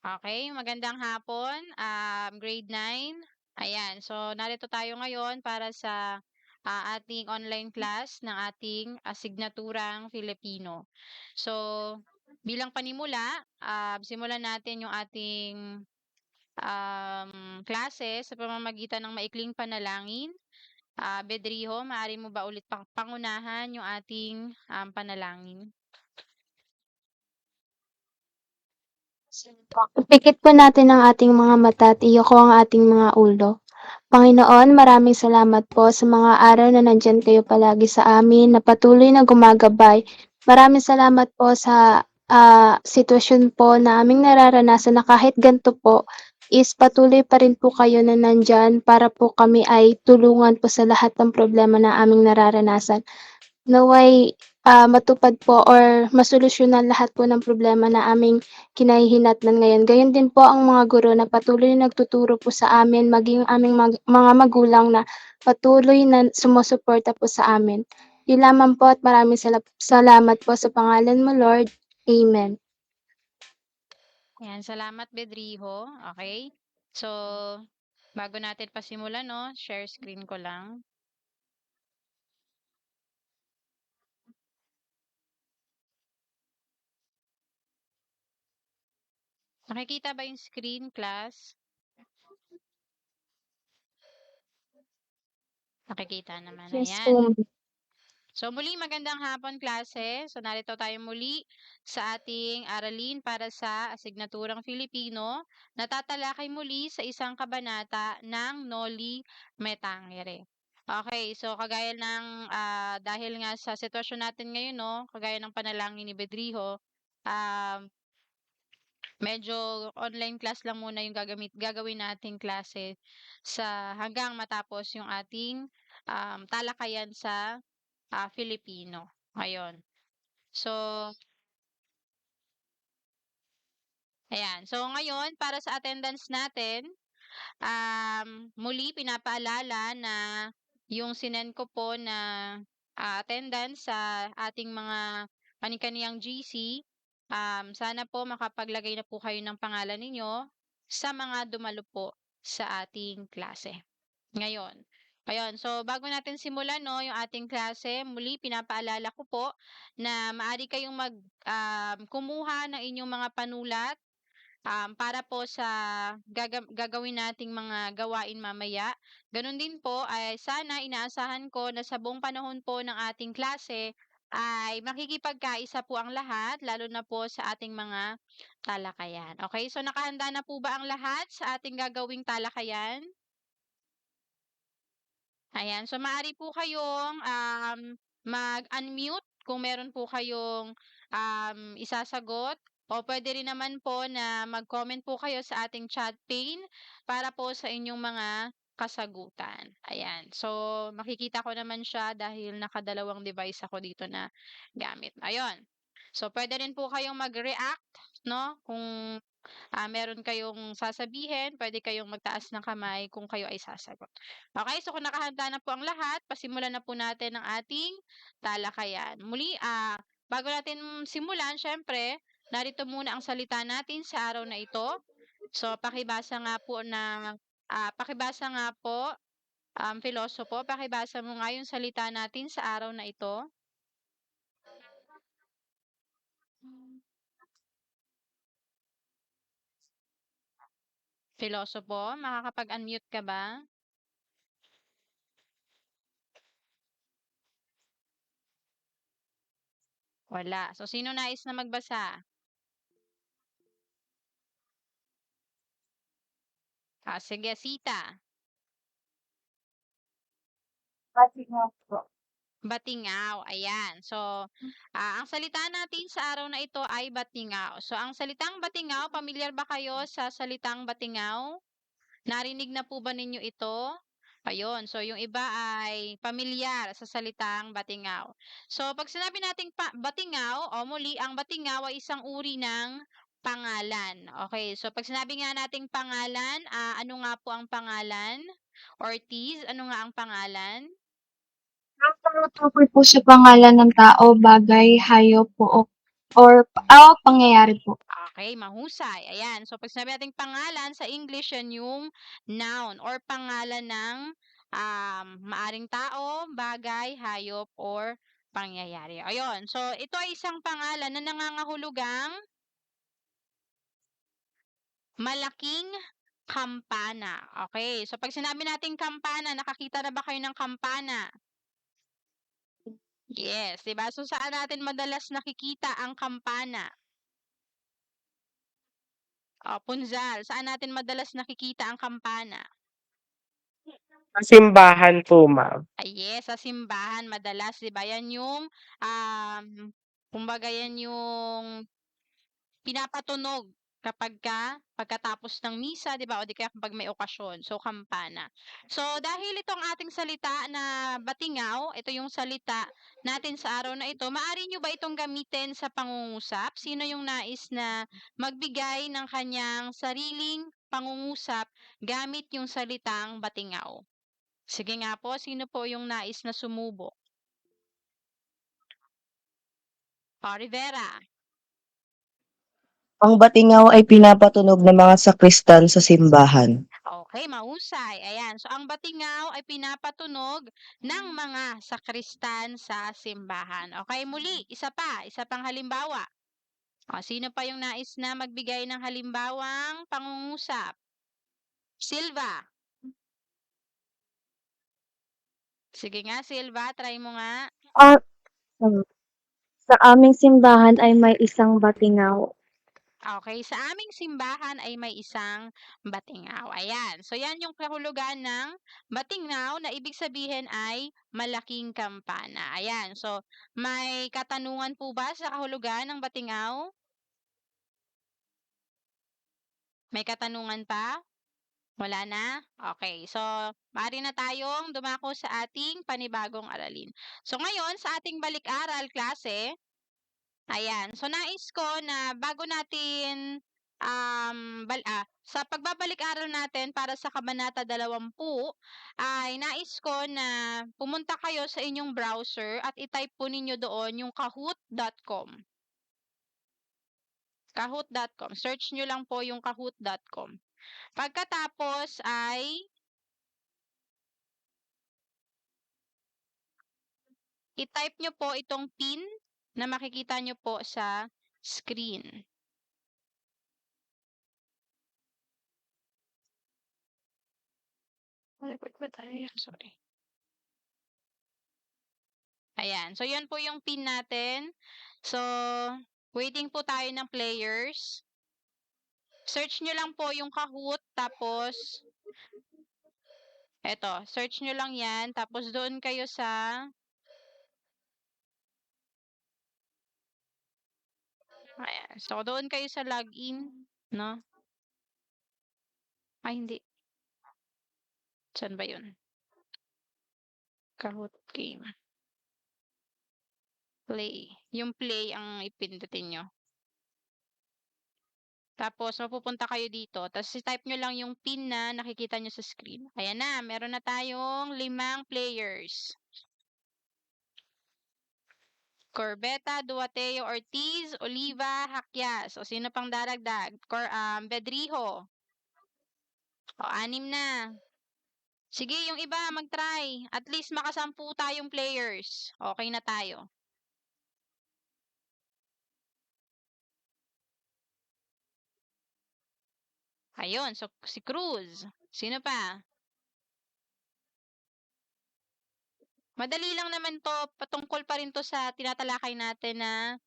Okay, magandang hapon, grade 9. Ayan, so narito tayo ngayon para sa ating online class ng ating asignaturang Filipino. So, bilang panimula, simulan natin yung ating klase sa pamamagitan ng maikling panalangin. Bedriho, maaari mo ba ulit pangunahan yung ating panalangin? Ipikit po natin ang ating mga mata at iyoko ang ating mga ulo. Panginoon, maraming salamat po sa mga araw na nandyan kayo palagi sa amin, na patuloy na gumagabay. Maraming salamat po sa sitwasyon po na aming nararanasan, na kahit ganito po is patuloy pa rin po kayo na nandyan para po kami ay tulungan po sa lahat ng problema na aming nararanasan. Naway matupad po or masolusyonan lahat po ng problema na aming kinahihinatnan ngayon. Gayon din po ang mga guro na patuloy na nagtuturo po sa amin, maging aming mga magulang na patuloy na sumusuporta po sa amin. Yun lamang po at maraming salamat po sa pangalan mo, Lord. Amen. Ayan, salamat Bedriho. Okay. So, bago natin pasimulan 'no, share screen ko lang. Nakikita ba yung screen, class? Nakikita naman, Yes ayan. po. So muli magandang hapon klase. So narito tayo muli sa ating aralin para sa asignaturang Filipino. Natatalakay muli sa isang kabanata ng Noli Me Tangere. Okay, so kagaya ng dahil nga sa sitwasyon natin ngayon no, kagaya ng panalangin ni Bedriho, um, medyo online class lang muna yung gagawin nating klase sa hanggang matapos yung ating talakayan sa Filipino. Ayun. So, ayan. So, ngayon, para sa attendance natin, muli pinapaalala na yung sinend ko po na attendance sa ating mga kani-kaniyang GC, sana po makapaglagay na po kayo ng pangalan ninyo sa mga dumalo po sa ating klase. Ngayon. Ayun, so bago natin simulan 'no, yung ating klase, muli pinapaalala ko po na maaari kayong kumuha ng inyong mga panulat para po sa gagawin nating mga gawain mamaya. Gano'n din po ay sana inaasahan ko na sa buong panahon po ng ating klase ay makikipagkaisa po ang lahat, lalo na po sa ating mga talakayan. Okay, so nakahanda na po ba ang lahat sa ating gagawing talakayan? Ayan, so maaari po kayong mag-unmute kung meron po kayong isasagot, o pwede rin naman po na mag-comment po kayo sa ating chat pane para po sa inyong mga kasagutan. Ayan. So, makikita ko naman siya dahil nakadalawang device ako dito na gamit. Ayun. So, pwede rin po kayong mag-react, no? Kung meron kayong sasabihin, pwede kayong magtaas ng kamay kung kayo ay sasagot. Okay, so kung nakahanda na po ang lahat, pasimulan na po natin ang ating talakayan. Muli, bago natin simulan, syempre, narito muna ang salita natin sa araw na ito. So, pakibasa nga po, filosopo, pakibasa mo nga yung salita natin sa araw na ito. Filosopo, makakapag-unmute ka ba? Wala. So, sino nais na magbasa? Sige, Sita. Batingaw, ayan. So, ang salita natin sa araw na ito ay batingaw. So, ang salitang batingaw, pamilyar ba kayo sa salitang batingaw? Narinig na po ba ninyo ito? Ayun, so yung iba ay pamilyar sa salitang batingaw. So, pag sinabi nating batingaw, o muli, ang batingaw ay isang uri ng pangalan. Okay, so pag sinabi nga nating pangalan, ano nga po ang pangalan? Ortiz, ano nga ang pangalan? Ang tumutukoy po sa pangalan ng tao, bagay, hayop po, or pangyayari po. Okay, mahusay. Ayan. So, pag sinabi nating pangalan, sa English, yan yung noun or pangalan ng maaring tao, bagay, hayop, or pangyayari. Ayun. So, ito ay isang pangalan na nangangahulugang malaking kampana. Okay. So, pag sinabi nating kampana, nakakita na ba kayo ng kampana? Yes, 'di ba? So, saan natin madalas nakikita ang kampana? Punzal. Saan natin madalas nakikita ang kampana? Sa simbahan po, ma'am. Yes, sa simbahan madalas, 'di ba? Yan yung, kumbaga yan yung pinapatunog pagkatapos ng misa, 'di ba, o di kaya kapag may okasyon, so kampana. So, dahil itong ating salita na batingaw, ito yung salita natin sa araw na ito, maaari niyo ba itong gamitin sa pangungusap? Sino yung nais na magbigay ng kanyang sariling pangungusap gamit yung salitang batingaw? Sige nga po, sino po yung nais na sumubok? Rivera. Ang batingaw ay pinapatunog ng mga sakristan sa simbahan. Okay, mahusay. Ayan. So, ang batingaw ay pinapatunog ng mga sakristan sa simbahan. Okay, muli, isa pang halimbawa. Sino pa yung nais na magbigay ng halimbawang pangungusap? Silva. Sige nga, Silva, try mo nga. Ah, sa aming simbahan ay may isang batingaw. Okay, sa aming simbahan ay may isang batingaw. Ayan. So, yan yung kahulugan ng batingaw na ibig sabihin ay malaking kampana. Ayan. So, may katanungan po ba sa kahulugan ng batingaw? May katanungan pa? Wala na? Okay. So, maaari na tayong dumako sa ating panibagong aralin. So, ngayon sa ating balik-aral klase, ayan. So, nais ko na bago natin sa pagbabalik-aral natin para sa Kabanata 20 ay nais ko na pumunta kayo sa inyong browser at i-type po ninyo doon yung kahoot.com. Kahoot.com. Search nyo lang po yung kahoot.com. Pagkatapos ay i-type nyo po itong pin na makikita nyo po sa screen. Sorry. Ayan. So, yan po yung pin natin. So, waiting po tayo ng players. Search nyo lang po yung Kahoot, tapos, eto, search nyo lang yan, tapos doon kayo sa, ayan. So, doon kayo sa login, no? Ay, hindi. Saan ba yun? Kahoot game. Play. Yung play ang ipindutin nyo. Tapos, mapupunta kayo dito. Tapos, i-type nyo lang yung pin na nakikita nyo sa screen. Ayan na, meron na tayong 5 players. Corbeta, Duateo, Ortiz, Oliva, Hakyas. O, sino pang daragdag? Bedrijo. O, 6 na. Sige, yung iba, mag-try. At least makasampu tayong players. Okay na tayo. Ayun, so si Cruz. Sino pa? Madali lang naman to, patungkol pa rin to sa tinatalakay natin na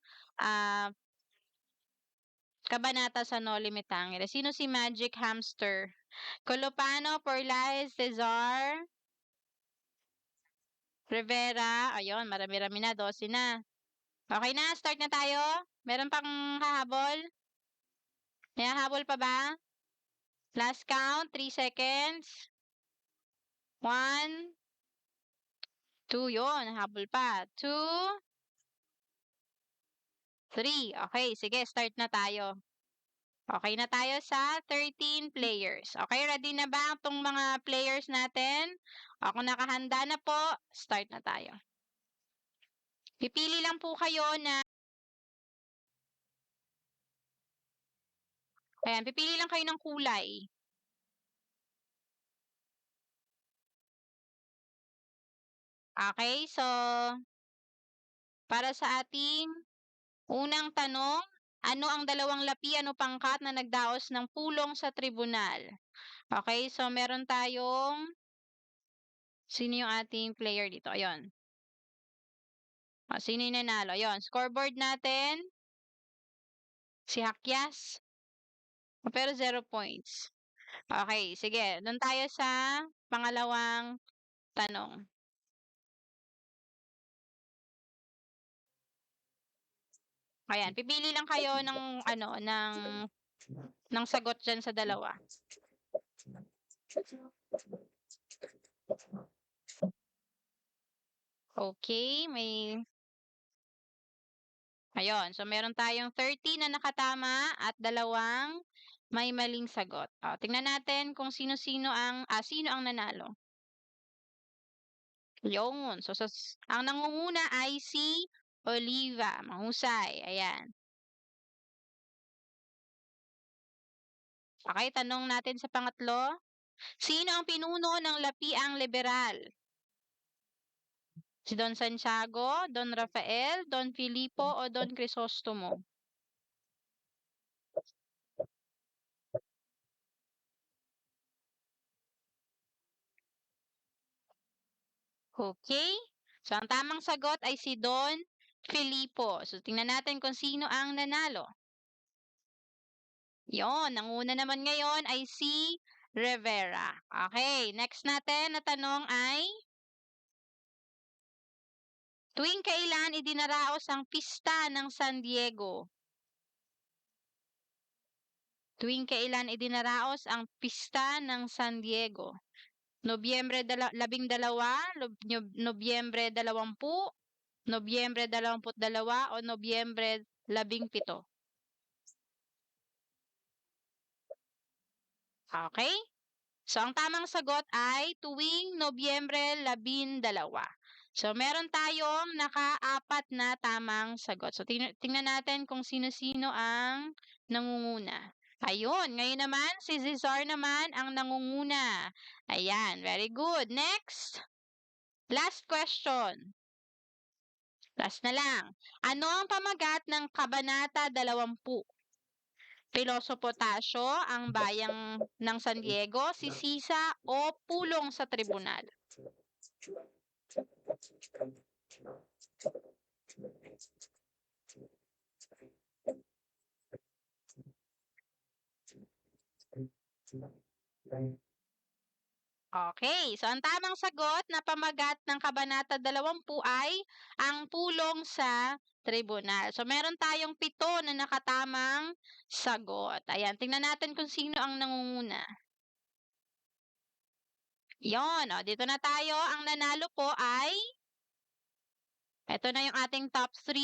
kabanata sa No Limit Tangere. Sino si Magic Hamster? Colopano, Porlaes, Cesar, Rivera. Ayun, marami-rami na, 12 na. Okay na, start na tayo. Meron pang hahabol? May hahabol pa ba? Last count, 3 seconds. 1, 2, yun, habol pa. 2, 3. Okay, sige, start na tayo. Okay na tayo sa 13 players. Okay, ready na ba itong mga players natin? Kung nakahanda na po, start na tayo. Pipili lang po kayo na Ayan, pipili lang kayo ng kulay. Okay, so para sa ating unang tanong, ano ang dalawang lapi, ano pangkat na nagdaos ng pulong sa tribunal? Okay, so meron tayong, sino yung ating player dito? Ayun. Sino yung nanalo? Ayun, scoreboard natin, si Hakyas. Pero 0 points. Okay, sige. Doon tayo sa pangalawang tanong. Ayan, pipili lang kayo ng ng sagot diyan sa dalawa. Okay, ayun. So meron tayong 30 na nakatama at dalawang may maling sagot. Tingnan natin kung sino ang nanalo. Yun. So, ang nangunguna ay si Oliva. Mahusay. Ayan. Okay, tanong natin sa pangatlo. Sino ang pinuno ng lapiang liberal? Si Don Santiago, Don Rafael, Don Filipo, o Don Crisostomo? Okay. So, ang tamang sagot ay si Don Filipo. So, tingnan natin kung sino ang nanalo. Yon, nanguna naman ngayon ay si Rivera. Okay, next natin na tanong ay, tuwing kailan idinaraos ang pista ng San Diego? Tuwing kailan idinaraos ang pista ng San Diego? Nobyembre 12, Nobyembre 20, Nobyembre 22, o Nobyembre 17? Okay? So, ang tamang sagot ay tuwing Nobyembre 12. So, meron tayong naka-4 na tamang sagot. So, tingnan natin kung sino-sino ang nangunguna. Ayun, ngayon naman, si Cesar naman ang nangunguna. Ayan, very good. Next, last question. Last na lang. Ano ang pamagat ng Kabanata 20? Pilosopo Tasyo, ang bayang ng San Diego, si Sisa, o pulong sa tribunal? Okay, so ang tamang sagot na pamagat ng Kabanata 20 ay ang pulong sa tribunal. So meron tayong 7 na nakatamang sagot. Ayan, tingnan natin kung sino ang nangunguna. Yon, dito na tayo. Ang nanalo po ay, eto na yung ating top 3.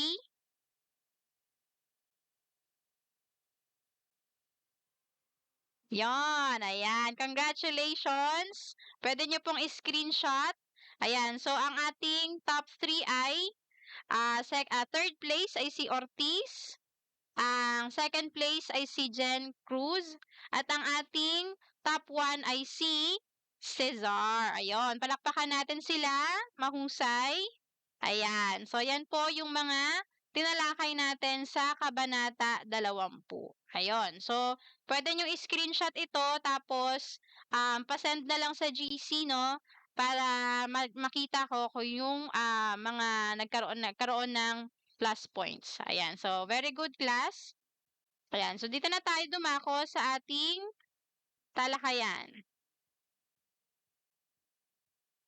Yon, ayan. Congratulations. Pwede nyo pong screenshot. Ayan, so ang ating top 3 ay, third place ay si Ortiz. Ang second place ay si Jen Cruz. At ang ating top 1 ay si Cesar. Ayun, palakpakan natin sila. Mahusay. Ayan, so yan po yung mga tinalakay natin sa Kabanata 20. Ayun, so pwede nyo i-screenshot ito tapos pasend na lang sa GC, no? Para makita ko kung yung mga nagkaroon ng plus points. Ayan, so very good class. Ayan, so dito na tayo dumako sa ating talakayan.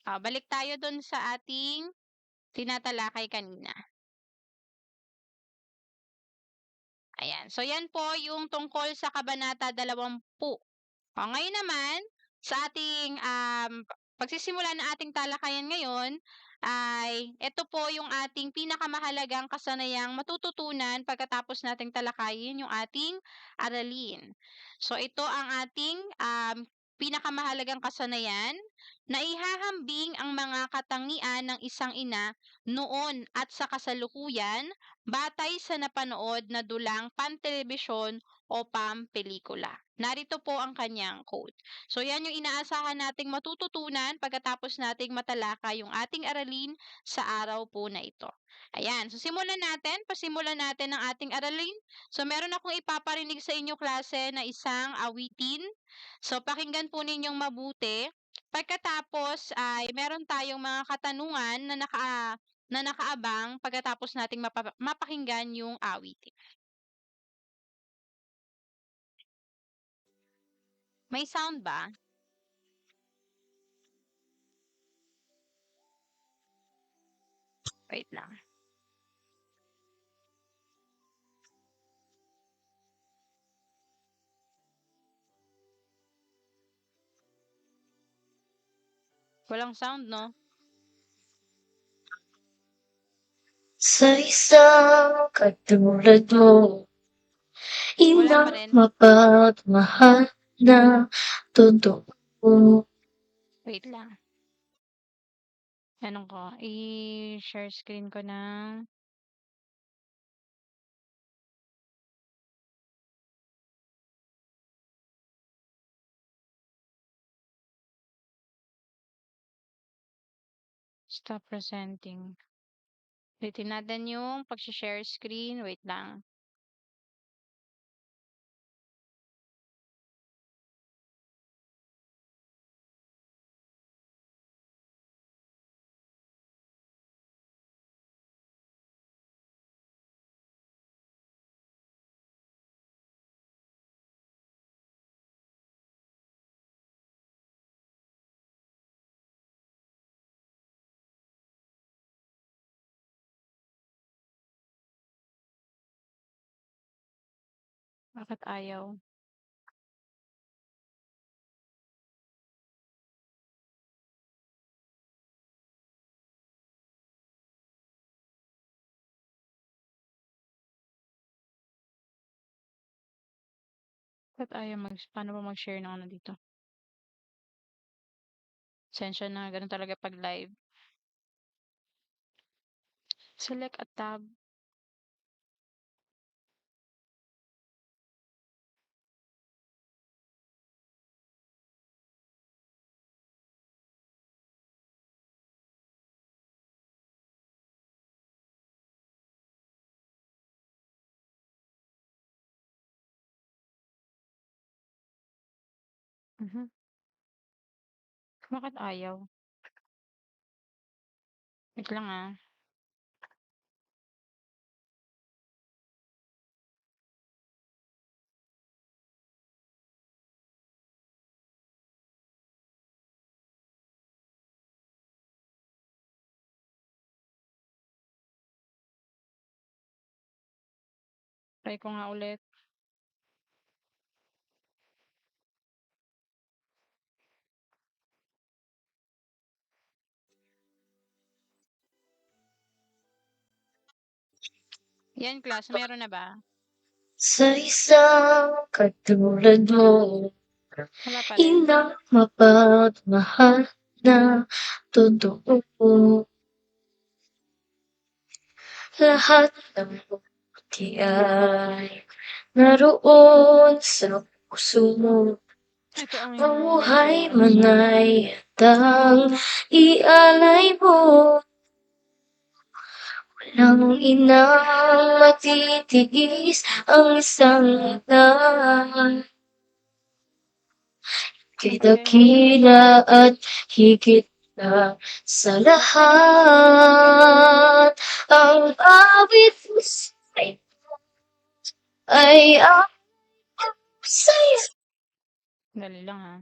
Balik tayo dun sa ating tinatalakay kanina. Ayan. So, yan po yung tungkol sa Kabanata 20. Ngayon naman, sa ating pagsisimula ng ating talakayan ngayon, ay ito po yung ating pinakamahalagang kasanayang matututunan pagkatapos nating talakayin yung ating aralin. So, ito ang ating pinakamahalagang kasanayan Naihahambing ang mga katangian ng isang ina noon at sa kasalukuyan batay sa napanood na dulang pantelebisyon o pampelikula. Narito po ang kanyang quote. So yan yung inaasahan nating matututunan pagkatapos nating matalaka yung ating aralin sa araw po na ito. Ayan, so pasimulan natin ang ating aralin. So meron akong ipaparinig sa inyo klase na isang awitin. So pakinggan po ninyong mabuti. Pagkatapos ay meron tayong mga katanungan na nakaabang pagkatapos nating mapakinggan yung awitin. May sound ba? Wait lang. Walang sound, no? Sa isang katulad mo, Wala pa inang rin. mapagmahal na totoo. Wait lang. Anong ko? I-share screen ko ng stop presenting. Ulitin natin yung pag-share screen. Wait lang. Bakit ayaw? Bakit ayaw paano ba mag-share ng ano dito? Sensya na, ganun talaga pag live. Select a tab. Mhm. Bakit ayaw? Wait lang ah. Try ko nga ulit. Yan class, meron na ba? Sa isang katulad mo, Wala pa rin. inang mapagmahal na totoo. Lahat ng buti ay naroon sa puso mo. Ito ang Mamuhay medyo man sound. ay handang ialay mo. Walang inang matitiis ang isang ina. Kay dakila at higit na sa lahat. Ang awit mo ay ang sa'yo. Dali lang ha.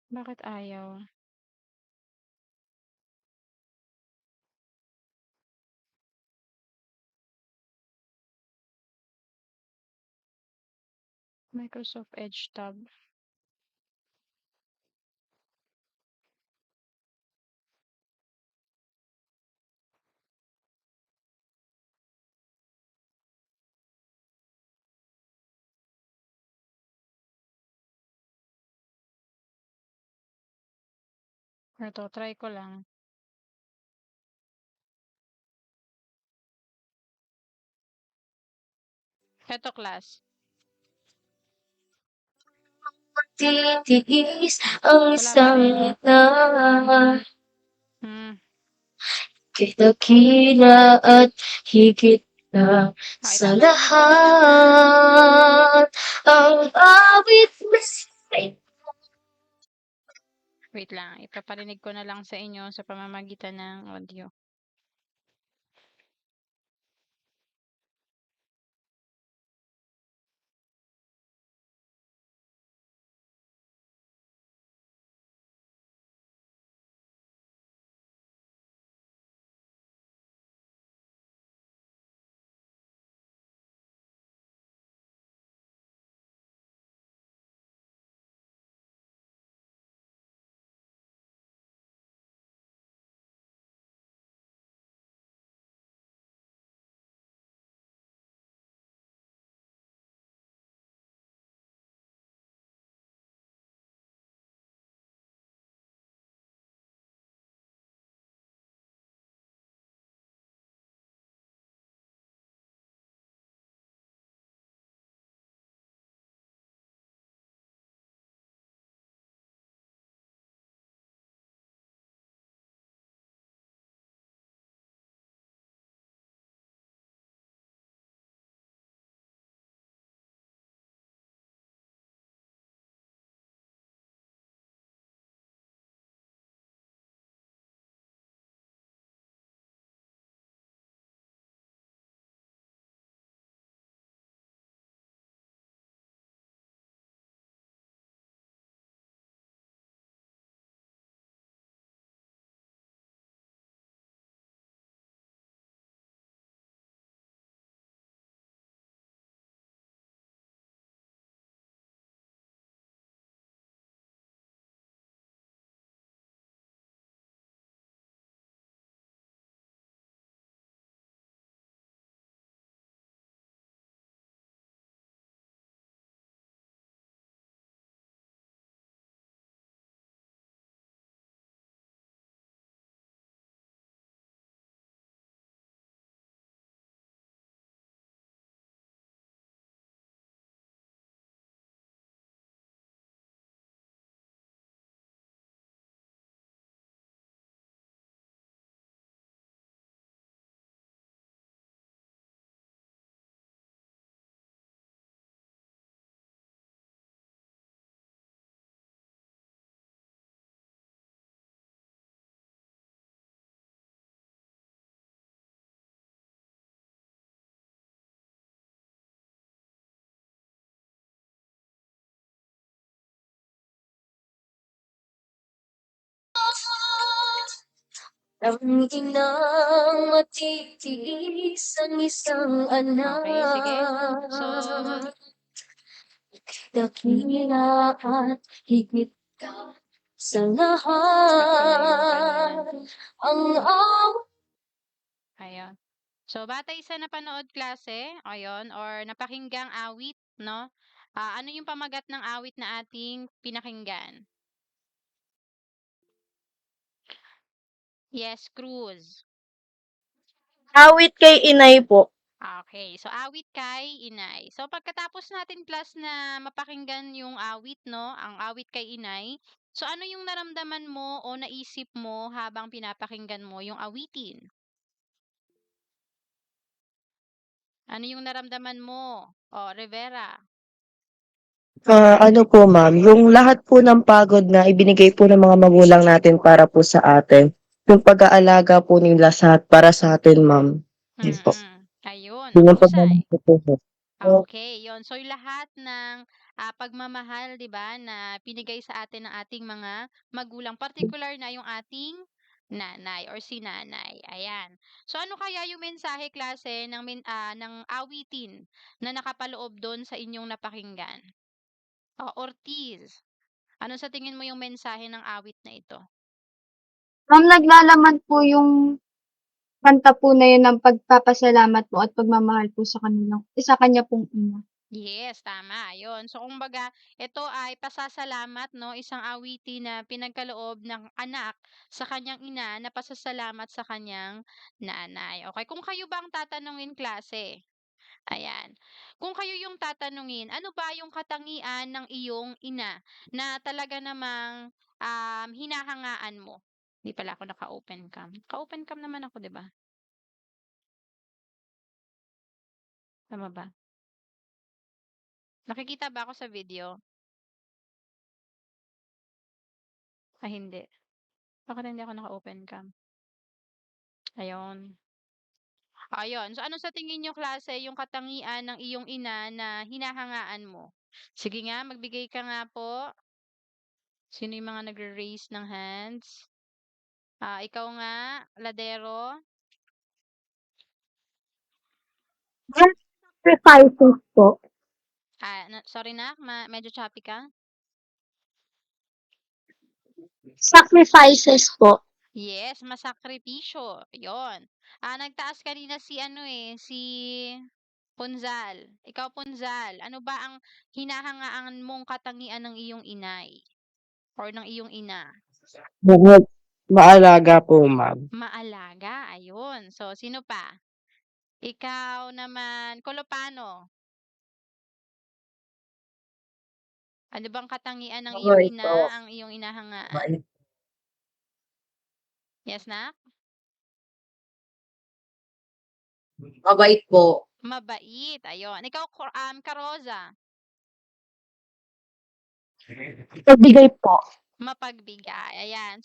Bakit ayaw? Microsoft Edge tab. Ito, try ko lang. Ito, class. Titiis ang Wala pa isang rin. ina. Hmm. Kay dakila at higit na sa Ipaparinig ko na lang, ha. lahat. Ang awit na Wait lang. Ipaparinig ko na lang sa inyo sa pamamagitan ng audio. ang inang matitiis ang isang anak. Okay, sige. So, Dakila at higit ka sa stop ko na yung kanina. lahat. Ang awit Ayun. So, batay sa napanood klase, ayun, or napakinggang awit, no? Ano yung pamagat ng awit na ating pinakinggan? Yes, Cruz. Awit kay inay po. Okay, so awit kay inay. So pagkatapos natin class na mapakinggan yung awit, no? Ang awit kay inay. So ano yung naramdaman mo o naisip mo habang pinapakinggan mo yung awitin? Ano yung naramdaman mo? O, Rivera. Ano po ma'am, yung lahat po ng pagod na ibinigay po ng mga magulang natin para po sa atin. Yung pag-aalaga po nila para sa atin ma'am. Yun po. Ayun, Yun yung mahusay. pagmamahal ko po. Okay, yon. So, yung lahat ng pagmamahal, 'di ba, na pinigay sa atin ng ating mga magulang, particular na yung ating nanay or si nanay. Ayan. So, ano kaya yung mensahe klase ng ng awitin na nakapaloob doon sa inyong napakinggan? Ortiz. Ano sa tingin mo yung mensahe ng awit na ito? Ma'am, naglalaman po yung kanta po na yun ng pagpapasalamat po at pagmamahal po sa kanya pong ina. Yes, tama, ayun. So kumbaga, ito ay pasasalamat 'no, isang awitin na pinagkaloob ng anak sa kanyang ina na pasasalamat sa kanyang nanay. Okay, kung kayo ba ang tatanungin klase, ayan. Kung kayo yung tatanungin, ano ba yung katangian ng iyong ina na talaga namang, hinahangaan mo? 'Di pala ako naka-open cam. Ka-open cam naman ako, 'di ba? Tama ba? Nakikita ba ako sa video? Hindi. Bakit hindi ako naka-open cam? Ayun. Ayun. So, ano sa tingin niyo klase yung katangian ng iyong ina na hinahangaan mo? Sige nga, magbigay ka nga po. Sino yung mga nagre-raise ng hands? Ikaw nga, Ladero. Sacrifices po. Sorry na, medyo choppy ka. Sacrifices po. Yes, masakripisyo. Yon. Nagtaas kanina si ano si Punzal. Ikaw, Punzal, ano ba ang hinahangaan mong katangian ng iyong inay or ng iyong ina? Bukod maalaga po, ma'am. Maalaga, ayun. So, sino pa? Ikaw naman, Kolopano. Ano bang katangian ng iyong Mabait ina po. ang iyong inahangaan? Mabait. Yes, nak? Mabait po. Mabait, ayun. Ikaw, Karoza. Pagbigay po. Mapagbigay, ayan.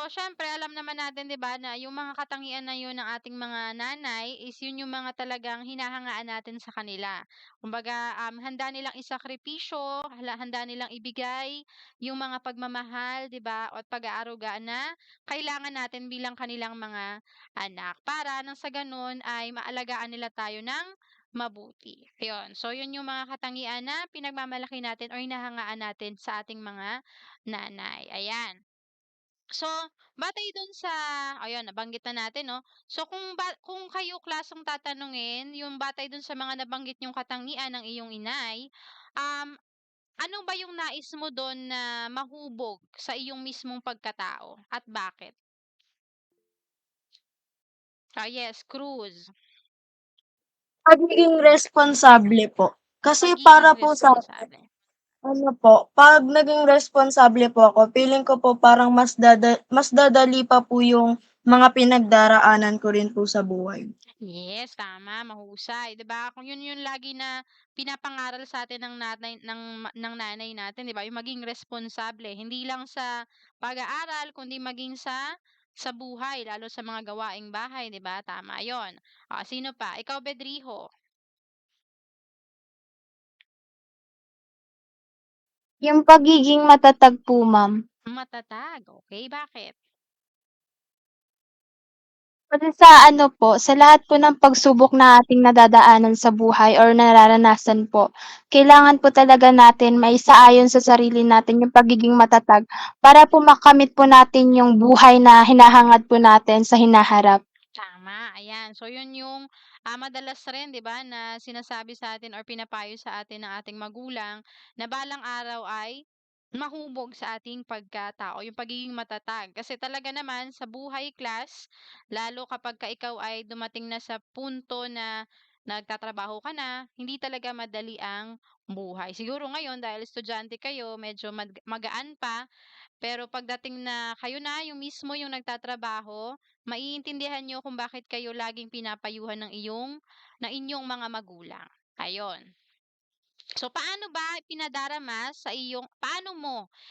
Siyempre alam naman natin 'di ba na yung mga katangian na yun ng ating mga nanay is yun yung mga talagang hinahangaan natin sa kanila. Kumbaga, handa nilang isakripisyo, handa nilang ibigay yung mga pagmamahal 'di ba at pag-aaruga na kailangan natin bilang kanilang mga anak para nang sa ganun ay maalagaan nila tayo ng mabuti. Ayun. So, yun yung mga katangian na pinagmamalaki natin or hinahangaan natin sa ating mga nanay. Ayan. So, batay dun sa, ayun, nabanggit na natin, no? So, kung kayo klasong tatanungin, yung batay dun sa mga nabanggit yung katangian ng iyong inay, um, ano ba yung nais mo doon na mahubog sa iyong mismong pagkatao at bakit? Yes, Cruz. Pagiging responsable po. Kasi para Pagiging po sa responsable. ano po, 'pag naging responsable po ako, feeling ko po parang mas dadali pa po yung mga pinagdaraanan ko rin po sa buhay. Yes, tama, mahusay, 'di ba? Kung yun yung lagi na pinapangaral sa atin ng nanay natin, 'di ba? Yung maging responsable, hindi lang sa pag-aaral kundi maging sa buhay, lalo sa mga gawaing bahay, 'di ba? Tama 'yon. Sino pa? Ikaw, Bedriho. Yung pagiging matatag po, ma'am. Matatag. Okay, bakit? Kasi sa ano po, sa lahat po ng pagsubok na ating nadadaanan sa buhay or nararanasan po, kailangan po talaga natin maisaayon sa sarili natin yung pagiging matatag para po makamit po natin yung buhay na hinahangad po natin sa hinaharap. Tama, ayan. So, yun yung madalas rin, 'di ba, na sinasabi sa atin or pinapayo sa atin ng ating magulang na balang araw ay mahubog sa ating pagkatao, yung pagiging matatag. Kasi talaga naman sa buhay class, lalo kapag ka ikaw ay dumating na sa punto na nagtatrabaho ka na, hindi talaga madali ang buhay. Siguro ngayon dahil estudyante kayo, medyo magaan pa, pero pagdating na kayo na yung mismo yung nagtatrabaho, maiintindihan niyo kung bakit kayo laging pinapayuhan ng inyong mga magulang. Ayun. So, paano mo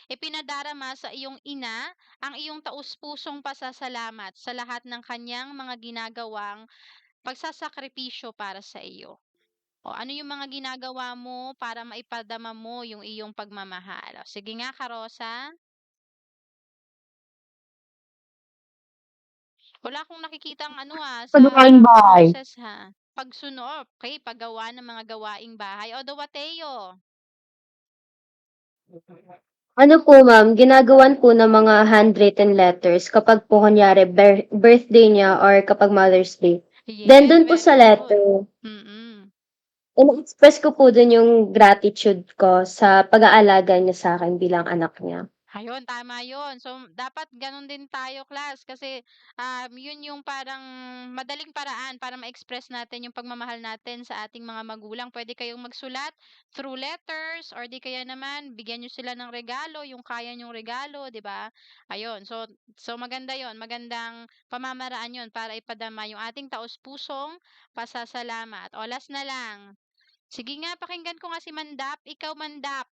ipinadarama sa iyong ina ang iyong taus-pusong pasasalamat sa lahat ng kanyang mga ginagawang pagsasakripisyo para sa iyo? O ano yung mga ginagawa mo para maipadama mo yung iyong pagmamahal? O, sige nga, Karosa. Wala akong nakikitang ano, sa Gawaing bahay. boses, ha. Pagsunod, okay, paggawa ng mga gawaing bahay. O, Duwateo. Ano po ma'am, ginagawan po ng mga handwritten letters kapag po kunyari birthday niya or kapag Mother's Day. Then Yes, dun po very sa good. letter, Mm. ine-express ko po dun yung gratitude ko sa pag-aalaga niya sa akin bilang anak niya. Ayun, tama yun. So, dapat ganun din tayo, class. Kasi, yun yung parang madaling paraan para ma-express natin yung pagmamahal natin sa ating mga magulang. Pwede kayong magsulat through letters or di kaya naman bigyan nyo sila ng regalo, yung kaya nyong regalo, di ba? Ayun. So maganda yon. Magandang pamamaraan yun para ipadama yung ating taos-pusong pasasalamat. O, last na lang. Sige nga, pakinggan ko nga si Mandap. Ikaw, Mandap.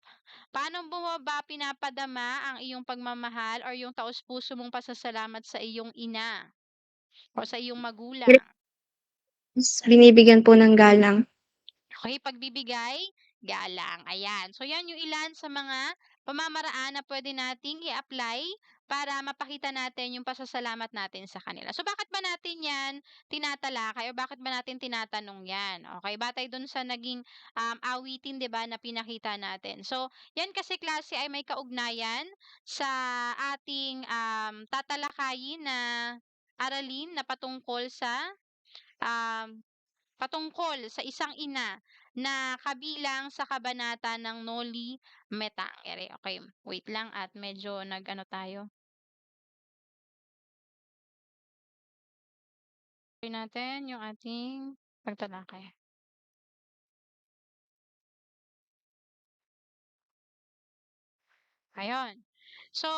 Paano mo ba pinapadama ang iyong pagmamahal or yung taos-puso mong pasasalamat sa iyong ina o sa iyong magulang? Binibigyan po ng galang. Okay, pagbibigay, galang. Ayan. So, yan yung ilan sa mga pamamaraan na pwede nating i-apply para mapakita natin yung pasasalamat natin sa kanila. So, bakit ba natin yan tinatalakay o bakit ba natin tinatanong yan? Okay, batay dun sa naging awitin, di ba, na pinakita natin. So, yan kasi klase ay may kaugnayan sa ating tatalakayin na aralin na um, patungkol sa isang ina na kabilang sa kabanata ng Noli Me Tangere. Okay, wait lang at medyo nag-ano tayo. Tuloy natin yung ating pagtalakay. Ayun. So,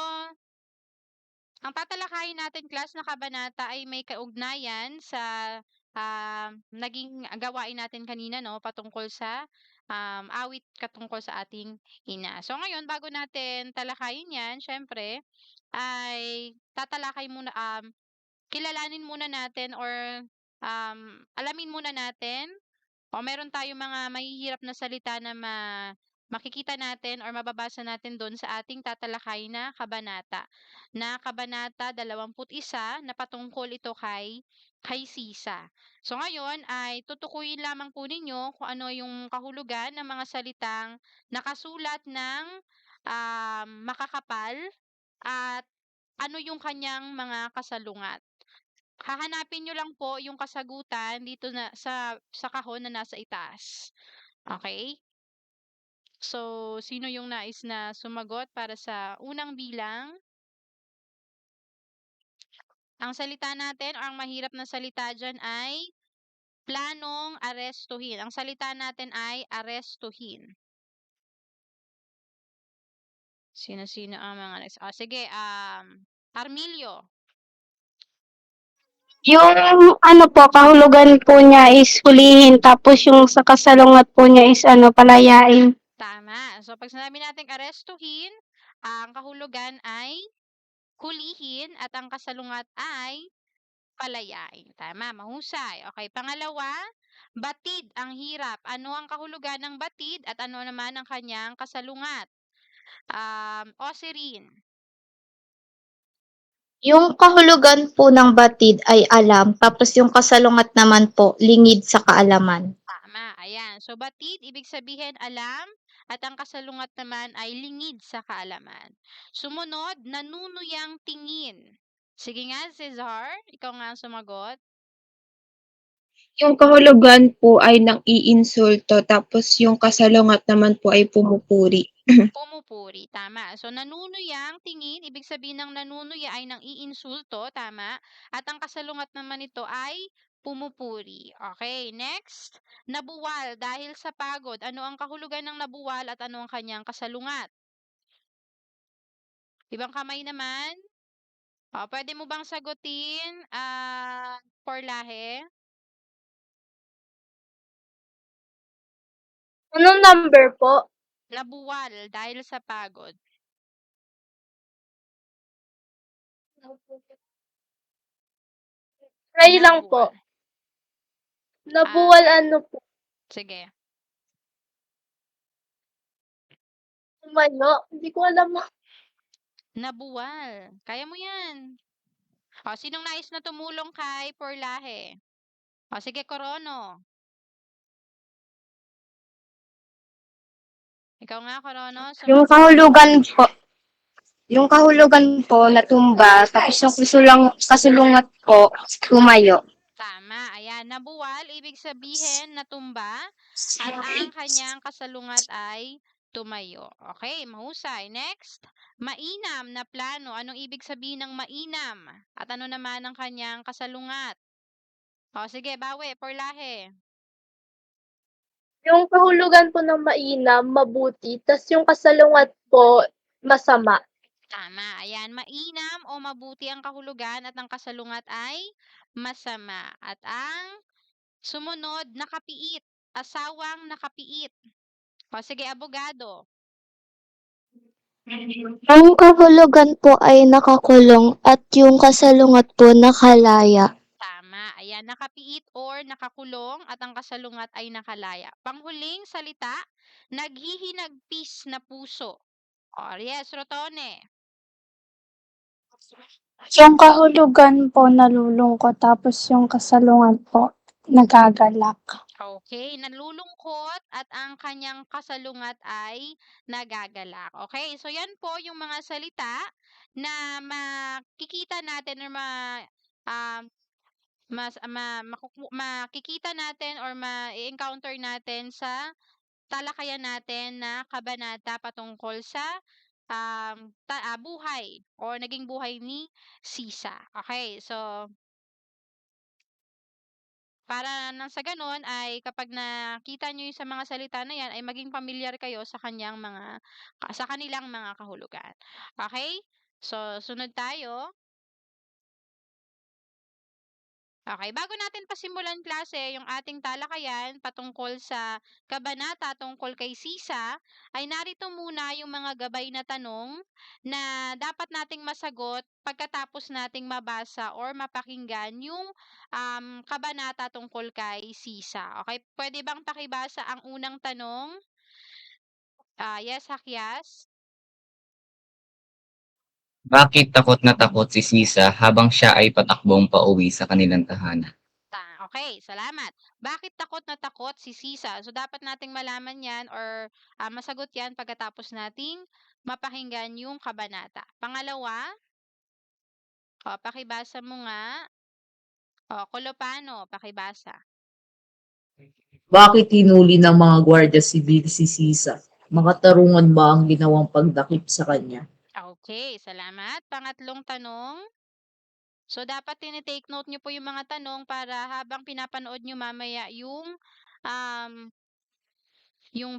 ang tatalakayin natin, class, na kabanata ay may kaugnayan sa naging gawain natin kanina, no, patungkol sa awit katungkol sa ating ina. So ngayon, bago natin talakayin yan, syempre, ay tatalakay muna, kilalanin muna natin or alamin muna natin o meron tayong mga mahihirap na salita na makikita natin or mababasa natin doon sa ating tatalakay na kabanata. Na kabanata 21 na patungkol ito kay Sisa. So ngayon ay tutukuyin lamang po ninyo kung ano yung kahulugan ng mga salitang nakasulat ng makakapal at ano yung kanyang mga kasalungat. Hahanapin niyo lang po yung kasagutan dito na sa kahon na nasa itaas. Okay? So, sino yung nais na sumagot para sa unang bilang? Ang salita natin o ang mahirap na salita dyan ay planong arestuhin. Ang salita natin ay arestuhin. Sino-sino ang mga sige, Armilio. Yung ano po, kahulugan po niya is hulihin, tapos yung sa kasalungat po niya is palayain. Tama. So, pag sinabi natin arestuhin, ang kahulugan ay hulihin at ang kasalungat ay palayain. Tama, mahusay. Okay, pangalawa, batid ang hirap. Ano ang kahulugan ng batid at ano naman ang kanyang kasalungat? Osirin. Yung kahulugan po ng batid ay alam, tapos yung kasalungat naman po, lingid sa kaalaman. Tama, ayan. So, batid, ibig sabihin alam, at ang kasalungat naman ay lingid sa kaalaman. Sumunod, nanunuyang tingin. Sige nga, Cesar, ikaw nga ang sumagot. Yung kahulugan po ay nang-iinsulto, tapos yung kasalungat naman po ay pumupuri. Pumupuri, tama. So, nanunuyang tingin, ibig sabihin ng nanunuya ay nang iinsulto, tama. At ang kasalungat naman nito ay pumupuri. Okay, next. Nabuwal dahil sa pagod. Ano ang kahulugan ng nabuwal at ano ang kanyang kasalungat? Ibang kamay naman. O, pwede mo bang sagutin, Porlahe? Anong number po? Nabuwal dahil sa pagod. Try lang po. Nabuwal. Nabuwal po? Sige. Tumayo? Hindi ko alam. Nabuwal. Kaya mo yan. O, sinong nais na tumulong kay Porlahe? O, sige, Corono. Ikaw nga, Korono, Yung kahulugan po natumba, tapos yung kasulungat po tumayo. Tama, ayan. Nabuwal, ibig sabihin natumba at ang kanyang kasalungat ay tumayo. Okay, mahusay. Next, mainam na plano. Anong ibig sabihin ng mainam? At ano naman ang kanyang kasalungat? O, sige, bawi, porlahe. Yung kahulugan po ng mainam, mabuti, tas yung kasalungat po, masama. Tama, ayan. Mainam o mabuti ang kahulugan at ang kasalungat ay masama. At ang sumunod, nakapiit. Asawang nakapiit. O, sige, abogado. Ang kahulugan po ay nakakulong at yung kasalungat po nakalaya. Tama. Ayan, nakapiit or nakakulong at ang kasalungat ay nakalaya. Panghuling salita, naghihinagpis na puso. O, yes, Rotone. Yung kahulugan po nalulungkot tapos yung kasalungan po nagagalak. Okay, nalulungkot at ang kanyang kasalungat ay nagagalak. Okay, so yan po yung mga salita na makikita natin or um, makikita natin or ma-encounter natin sa talakayan natin na kabanata patungkol sa buhay or naging buhay ni Sisa. Okay, so para nang sa gano'n ay kapag nakita niyo yung sa mga salita na 'yan ay maging pamilyar kayo sa sa kanilang mga kahulugan. Okay? So, sunod tayo. Okay, bago natin pasimulan klase yung ating talakayan patungkol sa kabanata tungkol kay Sisa, ay narito muna yung mga gabay na tanong na dapat nating masagot pagkatapos nating mabasa or mapakinggan yung kabanata tungkol kay Sisa. Okay, pwede bang pakibasa ang unang tanong? Yes, Hakyas? Bakit takot na takot si Sisa habang siya ay patakbong pauwi sa kanilang tahanan? Okay, salamat. Bakit takot na takot si Sisa? So, dapat nating malaman yan or masagot yan pagkatapos nating mapakinggan yung kabanata. Pangalawa, pakibasa mo nga. Kolopano, pakibasa. Bakit hinuli ng mga gwardiya sibil si Sisa? Makatarungan ba ang ginawang pagdakip sa kanya? Okay, salamat. Pangatlong tanong. So, dapat tinitake note nyo po yung mga tanong para habang pinapanood nyo mamaya yung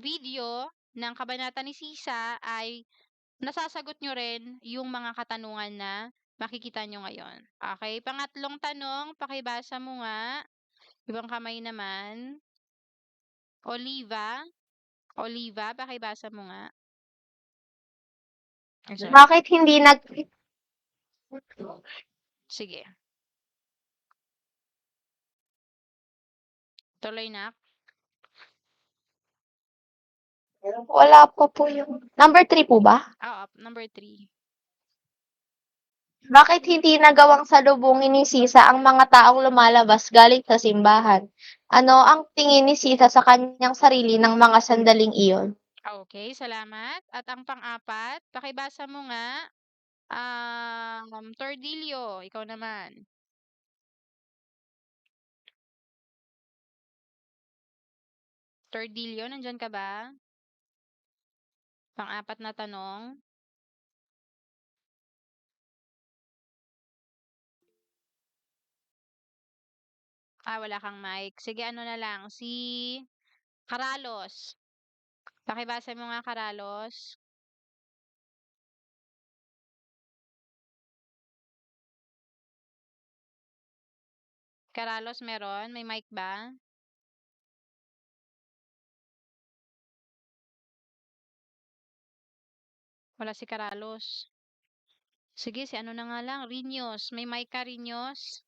video ng kabanata ni Sisa ay nasasagot nyo rin yung mga katanungan na makikita nyo ngayon. Okay, pangatlong tanong, pakibasa mo nga. Ibang kamay naman. Oliva, pakibasa mo nga. Sorry. Bakit hindi Sige. Tuloy na. wala pa po yung number 3 po ba? Oo, number 3. Bakit hindi nagawang salubungin ni Sisa ang mga taong lumalabas galing sa simbahan? Ano ang tingin ni Sisa sa kanyang sarili ng mga sandaling iyon? Okay, salamat. At ang pang-apat, pakibasa mo nga. Tordillo, ikaw naman. Tordillo, nandyan ka ba? Pang-apat na tanong. Wala kang mic. Sige, ano na lang. Si Karalos. Pakibasa mo nga, Karalos. Karalos, meron? May mic ba? Wala si Karalos. Sige, si ano na nga lang. Rinyos. May mic ka, Rinyos?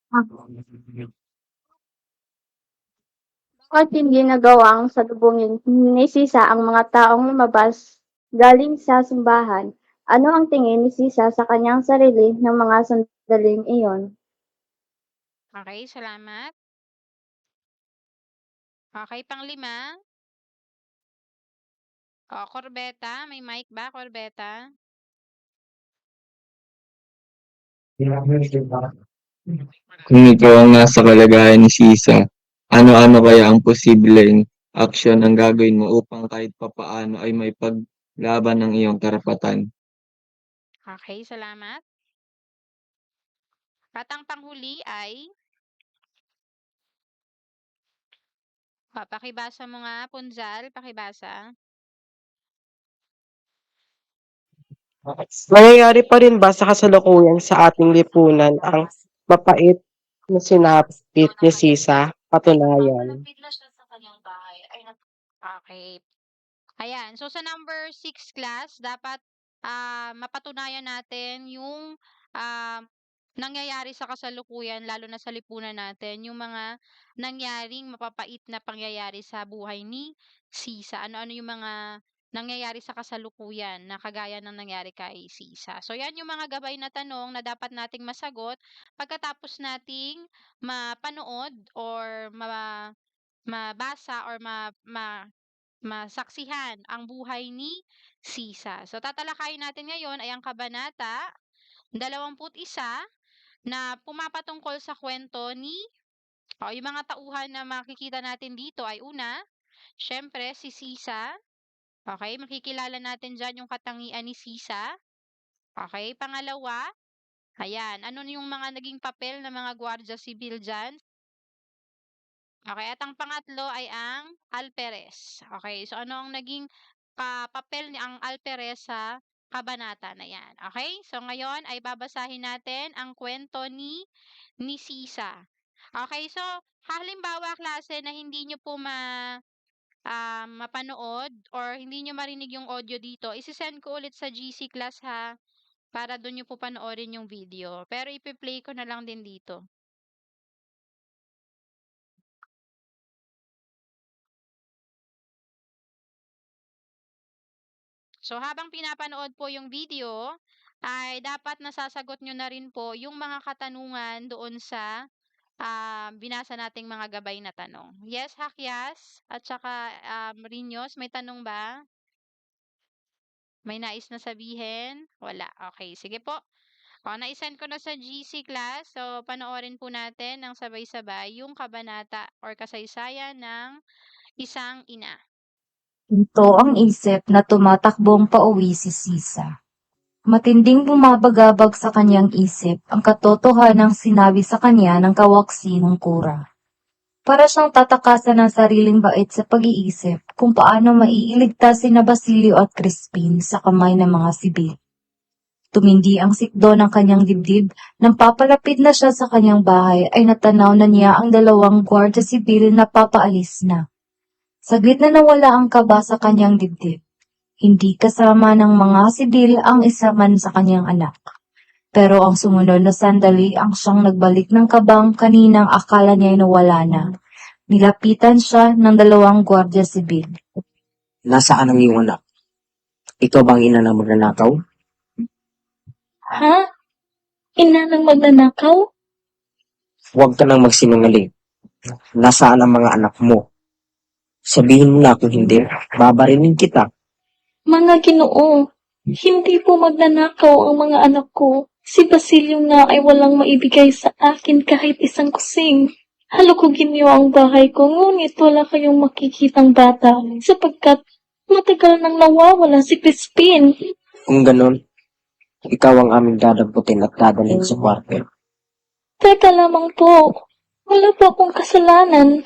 Bakit hindi nagawang salubungin ni Sisa ang mga taong lumabas galing sa simbahan? Ano ang tingin ni Sisa sa kanyang sarili ng mga sandaling iyon? Okay, salamat. Okay, pang-5. O, Corbeta, may mic ba, Corbeta? Kung ikaw ang nasa kalagayan ni Sisa, ano-ano kaya ang posibleng aksyon ang gagawin mo upang kahit papaano ay may paglaban ng iyong karapatan? Okay, salamat. At ang panghuli ay, pakibasa mo nga, Punjal, pakibasa. Nangyayari pa rin ba sa kasalukuyan sa ating lipunan ang mapait na sinapit ni Sisa? Patunayan. Okay. Ayan. So, sa number 6 class, dapat mapatunayan natin yung nangyayari sa kasalukuyan, lalo na sa lipunan natin, yung mga nangyaring mapapait na pangyayari sa buhay ni Sisa. Ano-ano yung mga nangyayari sa kasalukuyan na kagaya ng nangyari kay Sisa. So, yan yung mga gabay na tanong na dapat nating masagot pagkatapos nating mapanood or mabasa or masaksihan ang buhay ni Sisa. So, tatalakayin natin ngayon ay ang kabanata 21 na pumapatungkol sa kwento ni yung mga tauhan na makikita natin dito ay una, syempre si Sisa. Okay, makikilala natin dyan yung katangian ni Sisa. Okay, pangalawa, ayan, ano yung mga naging papel ng mga gwardiya sibil dyan? Okay, at ang pangatlo ay ang alperes. Okay, so ano ang naging papel ni ang alperes sa kabanata na yan? Okay, so ngayon ay babasahin natin ang kwento ni Sisa. Okay, so halimbawa klase na hindi nyo po mapanood or hindi nyo marinig yung audio dito, isi-send ko ulit sa GC class ha, para doon nyo po panoorin yung video. Pero ipi-play ko na lang din dito. So, habang pinapanood po yung video, ay dapat nasasagot nyo na rin po yung mga katanungan doon sa binasa nating mga gabay na tanong. Yes, Hakyas? At saka Rinyos, may tanong ba? May nais na sabihin? Wala. Okay, sige po. O, na-send ko na sa GC class. So, panoorin po natin ng sabay-sabay yung kabanata or kasaysayan ng isang ina. Ito ang isip na tumatakbong pauwi si Sisa. Matinding bumabagabag sa kanyang isip ang katotohanang sinabi sa kanya ng kawaksi ng kura. Para siyang tatakasan ng sariling bait sa pag-iisip kung paano maiiligtas sina Basilio at Crispin sa kamay ng mga sibil. Tumindi ang sikdo ng kanyang dibdib nang papalapit na siya sa kanyang bahay ay natanaw na niya ang dalawang gwardiya sibil na papaalis na. Saglit na nawala ang kaba sa kanyang dibdib. Hindi kasama ng mga sibil ang isa man sa kanyang anak. Pero ang sumunod na sandali ang siyang nagbalik ng kabang kaninang akala niya ay nawala na. Nilapitan siya ng dalawang gwardiya sibil. Nasaan ang iyong anak? Ikaw bang ina ng magnanakaw? Ha? Ina ng magnanakaw? Huwag ka nang magsinungaling. Nasaan ang mga anak mo? Sabihin mo na kung hindi, babarinin kita. Mga Ginoo, hindi po magnanakaw ang mga anak ko. Si Basilio nga ay walang maibigay sa akin kahit isang kusing. Halukugin niyo ang bahay ko, ngunit wala kayong makikitang bata sapagkat matagal nang nawawala si Crispin. Kung ganon, ikaw ang aming dadamputin at dadalhin sa kwarto. Teka lamang po, wala po akong kasalanan.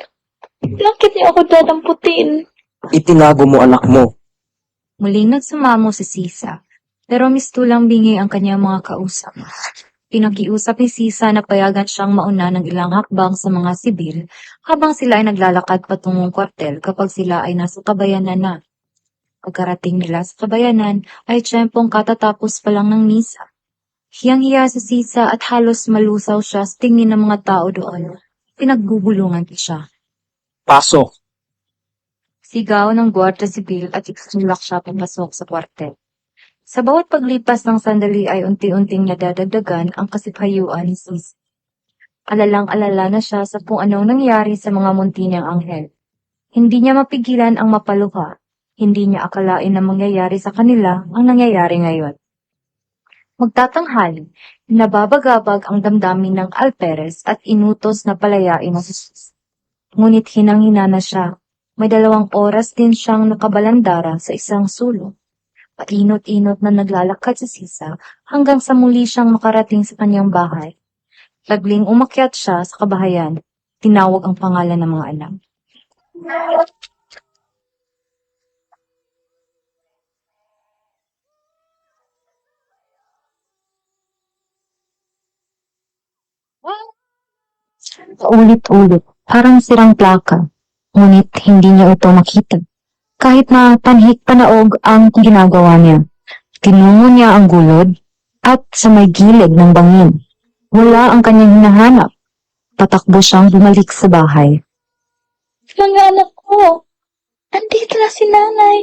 Bakit niyo ako dadamputin? Itinago mo anak mo. Muling nagsumamo si Sisa, pero mistulang bingi ang kanyang mga kausap. Pinakiusap ni Sisa na payagan siyang mauna ng ilang hakbang sa mga sibil habang sila ay naglalakad patungong kwartel kapag sila ay nasa kabayanan na. Pagkarating nila sa kabayanan ay tiyempong katatapos pa lang ng misa. Hiyang-hiya si Sisa at halos malusaw siya sa tingin ng mga tao doon. Pinagbubulungan siya. Pasok! Sigaw ng gwardiya sibil at itinulak siya papasok sa kwartel. Sa bawat paglipas ng sandali ay unti-unting nadadagdagan ang kasiphayuan ni Sisa. Alalang-alala na siya sa kung anong nangyari sa mga munti niyang anghel. Hindi niya mapigilan ang mapaluha. Hindi niya akalain na mangyayari sa kanila ang nangyayari ngayon. Magtatanghali, nababagabag ang damdamin ng alperes at inutos na palayain ang Sus. Ngunit hinang-hina na siya. May 2 oras din siyang nakabalandara sa isang sulong. Painot-inot na naglalakad sa Sisa hanggang sa muli siyang makarating sa kanyang bahay. Tagling umakyat siya sa kabahayan. Tinawag ang pangalan ng mga anak. Paulit-ulit, parang sirang plaka. Ngunit hindi niya ito makita. Kahit na panhik-panaog ang ginagawa niya. Tinungo niya ang gulod at sa may gilid ng bangin. Wala ang kanyang hinahanap. Patakbo siyang bumalik sa bahay. Mga anak ko, andito na si nanay.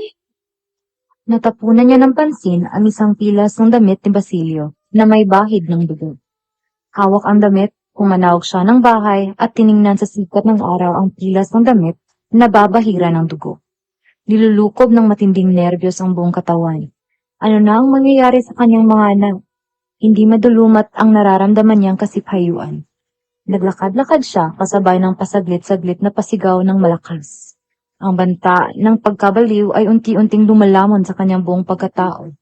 Natapunan niya ng pansin ang isang pilas ng damit ni Basilio na may bahid ng dugo. Hawak ang damit, pumanawag siya ng bahay at tiningnan sa sikat ng araw ang pilas ng damit na babahira ng dugo. Nilulukob ng matinding nerbiyos ang buong katawan. Ano na ang mangyayari sa kanyang mga anak? Hindi madulumat ang nararamdaman niyang kasiphayuan. Naglakad-lakad siya kasabay ng pasaglit-saglit na pasigaw ng malakas. Ang banta ng pagkabaliw ay unti-unting lumalamon sa kanyang buong pagkatao.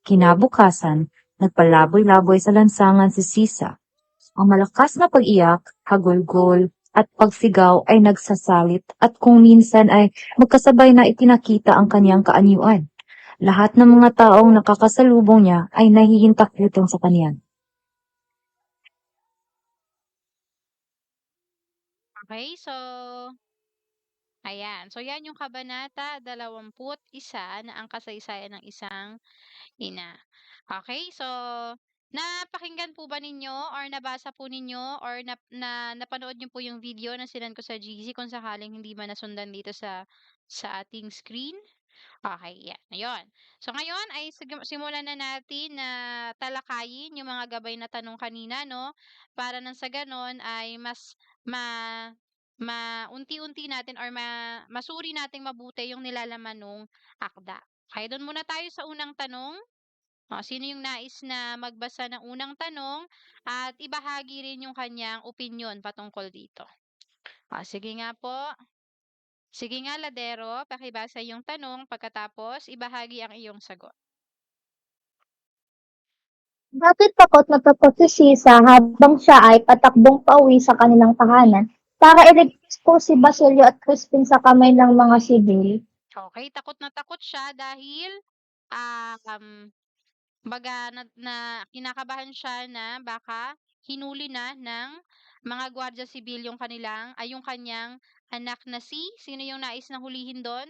Kinabukasan, nagpalaboy-laboy sa lansangan si Sisa. Ang malakas na pag-iyak, hagulgol, at pagsigaw ay nagsasalit at kung minsan ay magkasabay na ipinakita ang kanyang kaanyuan. Lahat ng mga taong nakakasalubong niya ay nahihintakutan sa kanya. Okay, so ayan. So yan yung kabanata 21 na ang kasaysayan ng isang ina. Okay, so napakinggan po ba ninyo or nabasa po ninyo or napanood niyo po yung video na sinend ko sa GC kung sakaling hindi man nasundan dito sa ating screen? Okay, yan. Ayun. So ngayon ay simulan na natin na talakayin yung mga gabay na tanong kanina, no? Para nang sa ganon ay mas unti-unti natin or masuri nating mabuti yung nilalaman ng akda. Okay, doon muna tayo sa unang tanong. Sino yung nais na magbasa ng unang tanong at ibahagi rin yung kanyang opinion patungkol dito? Sige nga po. Sige nga, Ladero, pakibasa yung tanong pagkatapos ibahagi ang iyong sagot. Bakit takot na takot si Sisa habang siya ay patakbong pauwi sa kanilang tahanan para iligtas po si Basilio at Crispin sa kamay ng mga sibil? Okay, takot na takot siya dahil baga kinakabahan siya na baka hinuli na ng mga gwardiya sibil yung kanyang anak na sino yung nais na hulihin doon?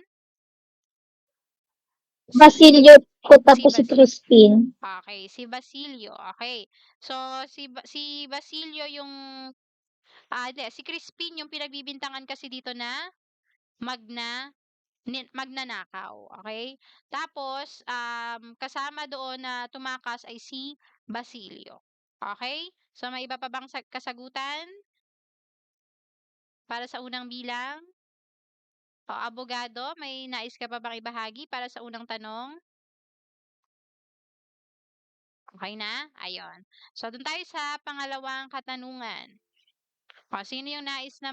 Basilio po tapos si Basilio. Crispin. Okay, si Basilio. Okay. So si Basilio yung si Crispin yung pinagbibintangan kasi dito na magnanakaw, okay? Tapos, kasama doon na tumakas ay si Basilio. Okay? So, may iba pa bang kasagutan? Para sa unang bilang? O, abogado, may nais ka pa bang ibahagi para sa unang tanong? Okay na? Ayon. So, doon tayo sa pangalawang katanungan. O, sino yung nais na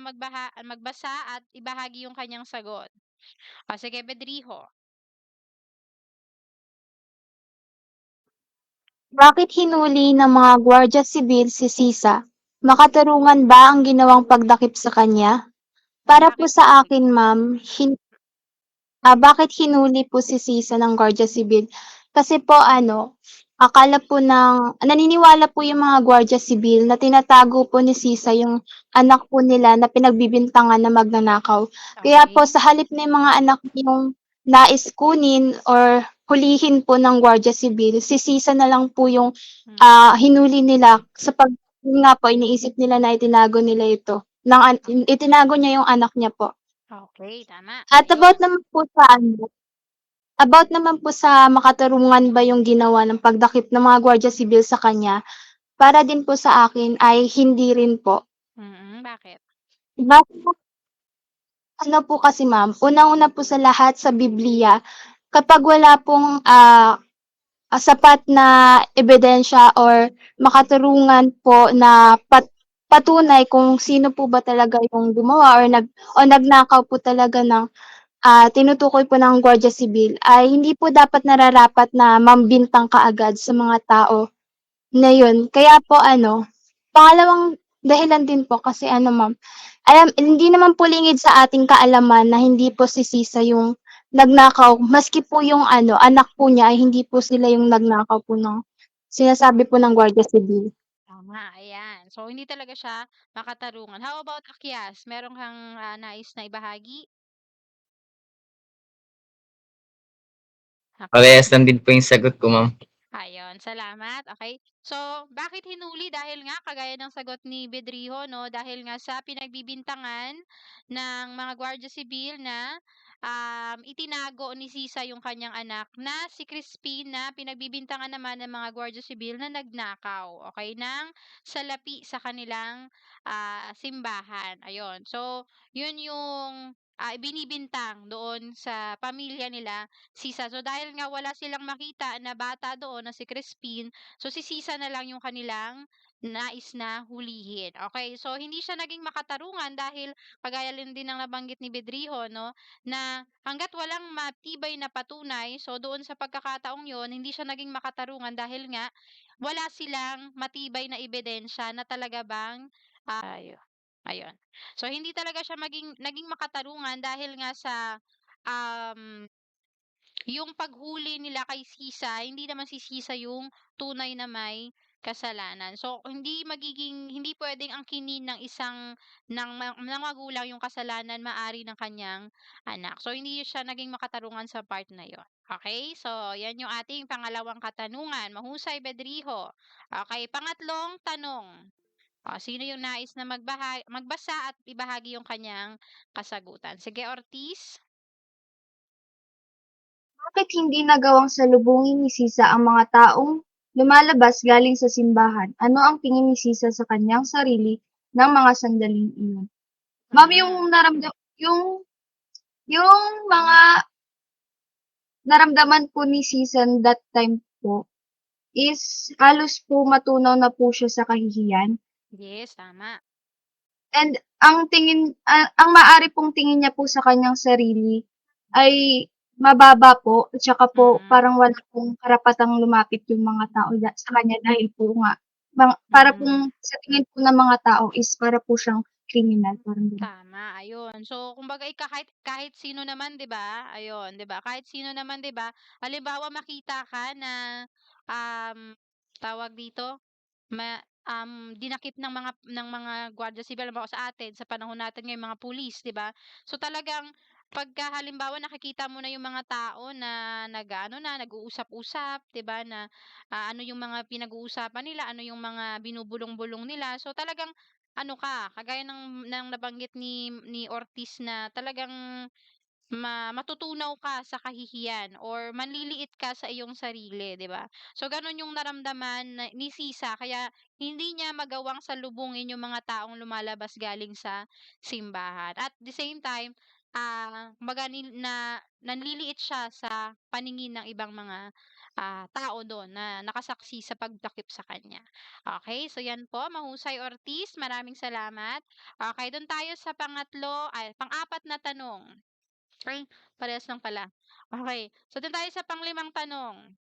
magbasa at ibahagi yung kanyang sagot? O, sige, Pedrijo. Bakit hinuli ng mga gwardiya sibil si Sisa? Makatarungan ba ang ginawang pagdakip sa kanya? Para po sa akin, ma'am, bakit hinuli po si Sisa ng gwardiya sibil? Kasi po naniniwala po yung mga gwardiya sibil na tinatago po ni Sisa yung anak po nila na pinagbibintangan na magnanakaw. Kaya po sa halip na yung mga anak yung nais kunin or hulihin po ng gwardiya sibil, si Sisa na lang po yung hinuli nila yun nga po, iniisip nila na itinago nila ito. Itinago niya yung anak niya po. Okay, tama. At about naman po sa makatarungan ba yung ginawa ng pagdakip ng mga gwardiya sibil sa kanya, para din po sa akin ay hindi rin po. Bakit? Ano po kasi ma'am, unang-una po sa lahat sa Bibliya, kapag wala pong, sapat na ebidensya or makatarungan po na patunay kung sino po ba talaga yung gumawa or nagnakaw po talaga ng, tinutukoy po ng Guardia Sibil ay hindi po dapat nararapat na mambintang kaagad sa mga tao na yun. Kaya po pangalawang dahilan din po kasi ma'am, hindi naman po lingid sa ating kaalaman na hindi po si Sisa yung nagnakaw, maski po yung anak po niya ay hindi po sila yung nagnakaw po ng sinasabi po ng Guardia Sibil. Tama, ayan. So, hindi talaga siya makatarungan. How about Akyas? Meron kang nais na ibahagi? Parehas lang din po yung sagot ko, ma'am. Ayun, salamat. Okay. So, bakit hinuli? Dahil nga, kagaya ng sagot ni Bedriho, no? Dahil nga sa pinagbibintangan ng mga Guardia Sibil na itinago ni Sisa yung kanyang anak na si Crispin na pinagbibintangan naman ng mga Guardia Sibil na nagnakaw, okay, ng salapi sa kanilang simbahan. Ayun. So, yun yung binibintang doon sa pamilya nila Sisa. So dahil nga wala silang makita na bata doon na si Crispin, so si Sisa na lang yung kanilang nais na hulihin. Okay, so hindi siya naging makatarungan dahil kagaya din ng nabanggit ni Bedriho, no, na hangga't walang matibay na patunay, so doon sa pagkakataong yon, hindi siya naging makatarungan dahil nga wala silang matibay na ebidensya na talaga bang ayun. So hindi talaga siya naging makatarungan dahil nga sa um yung paghuli nila kay Sisa, hindi naman si Sisa yung tunay na may kasalanan. So, hindi puwedeng angkinin ng isang ng magulang yung kasalanan maari ng kanyang anak. So, hindi siya naging makatarungan sa part na yon. Okay? So, yan yung ating pangalawang katanungan. Mahusay, Bedriho. Okay, pangatlong tanong. Sino yung nais na magbasa at ibahagi yung kanyang kasagutan? Sige, Ortiz. Bakit hindi nagawang salubungin ni Sisa ang mga taong lumalabas galing sa simbahan? Ano ang tingin ni Sisa sa kanyang sarili ng mga sandaling iyon? Ma'am, yung mga naramdaman po ni Sisa that time po is halos po matunaw na po siya sa kahihiyan. Yes, tama. And ang maaari pong tingin niya po sa kanyang sarili ay mababa po at saka po parang wala pong karapatang lumapit yung mga tao sa kanya dahil po nga para pong sa tingin po ng mga tao is para po siyang kriminal, parang gano'n. Tama, ayun. So, kumbaga kahit sino naman, 'di ba? Ayun, 'di ba? Kahit sino naman, 'di ba? Halimbawa makita ka na tawag dito, dinakip ng mga Guardia Civil halimbawa sa atin sa panahon natin ngayon mga pulis, 'di ba? So talagang pagka halimbawa nakikita mo na yung mga tao na nag-uusap-usap, 'di ba, na ano yung mga pinag-uusapan nila, ano yung mga binubulong-bulong nila. So talagang kagaya ng nabanggit ni Ortiz na talagang matutunaw ka sa kahihiyan or manliliit ka sa iyong sarili, 'di ba? So ganun yung naramdaman ni Sisa kaya hindi niya magawang salubungin yung mga taong lumalabas galing sa simbahan. At the same time, kumbaga nanliliit siya sa paningin ng ibang mga tao doon na nakasaksi sa pagdakip sa kanya. Okay, so yan po, mahusay Ortiz, maraming salamat. Okay, doon tayo sa pang-apat na tanong. Ay, parehas lang pala. Okay. So, dun tayo sa panglimang tanong.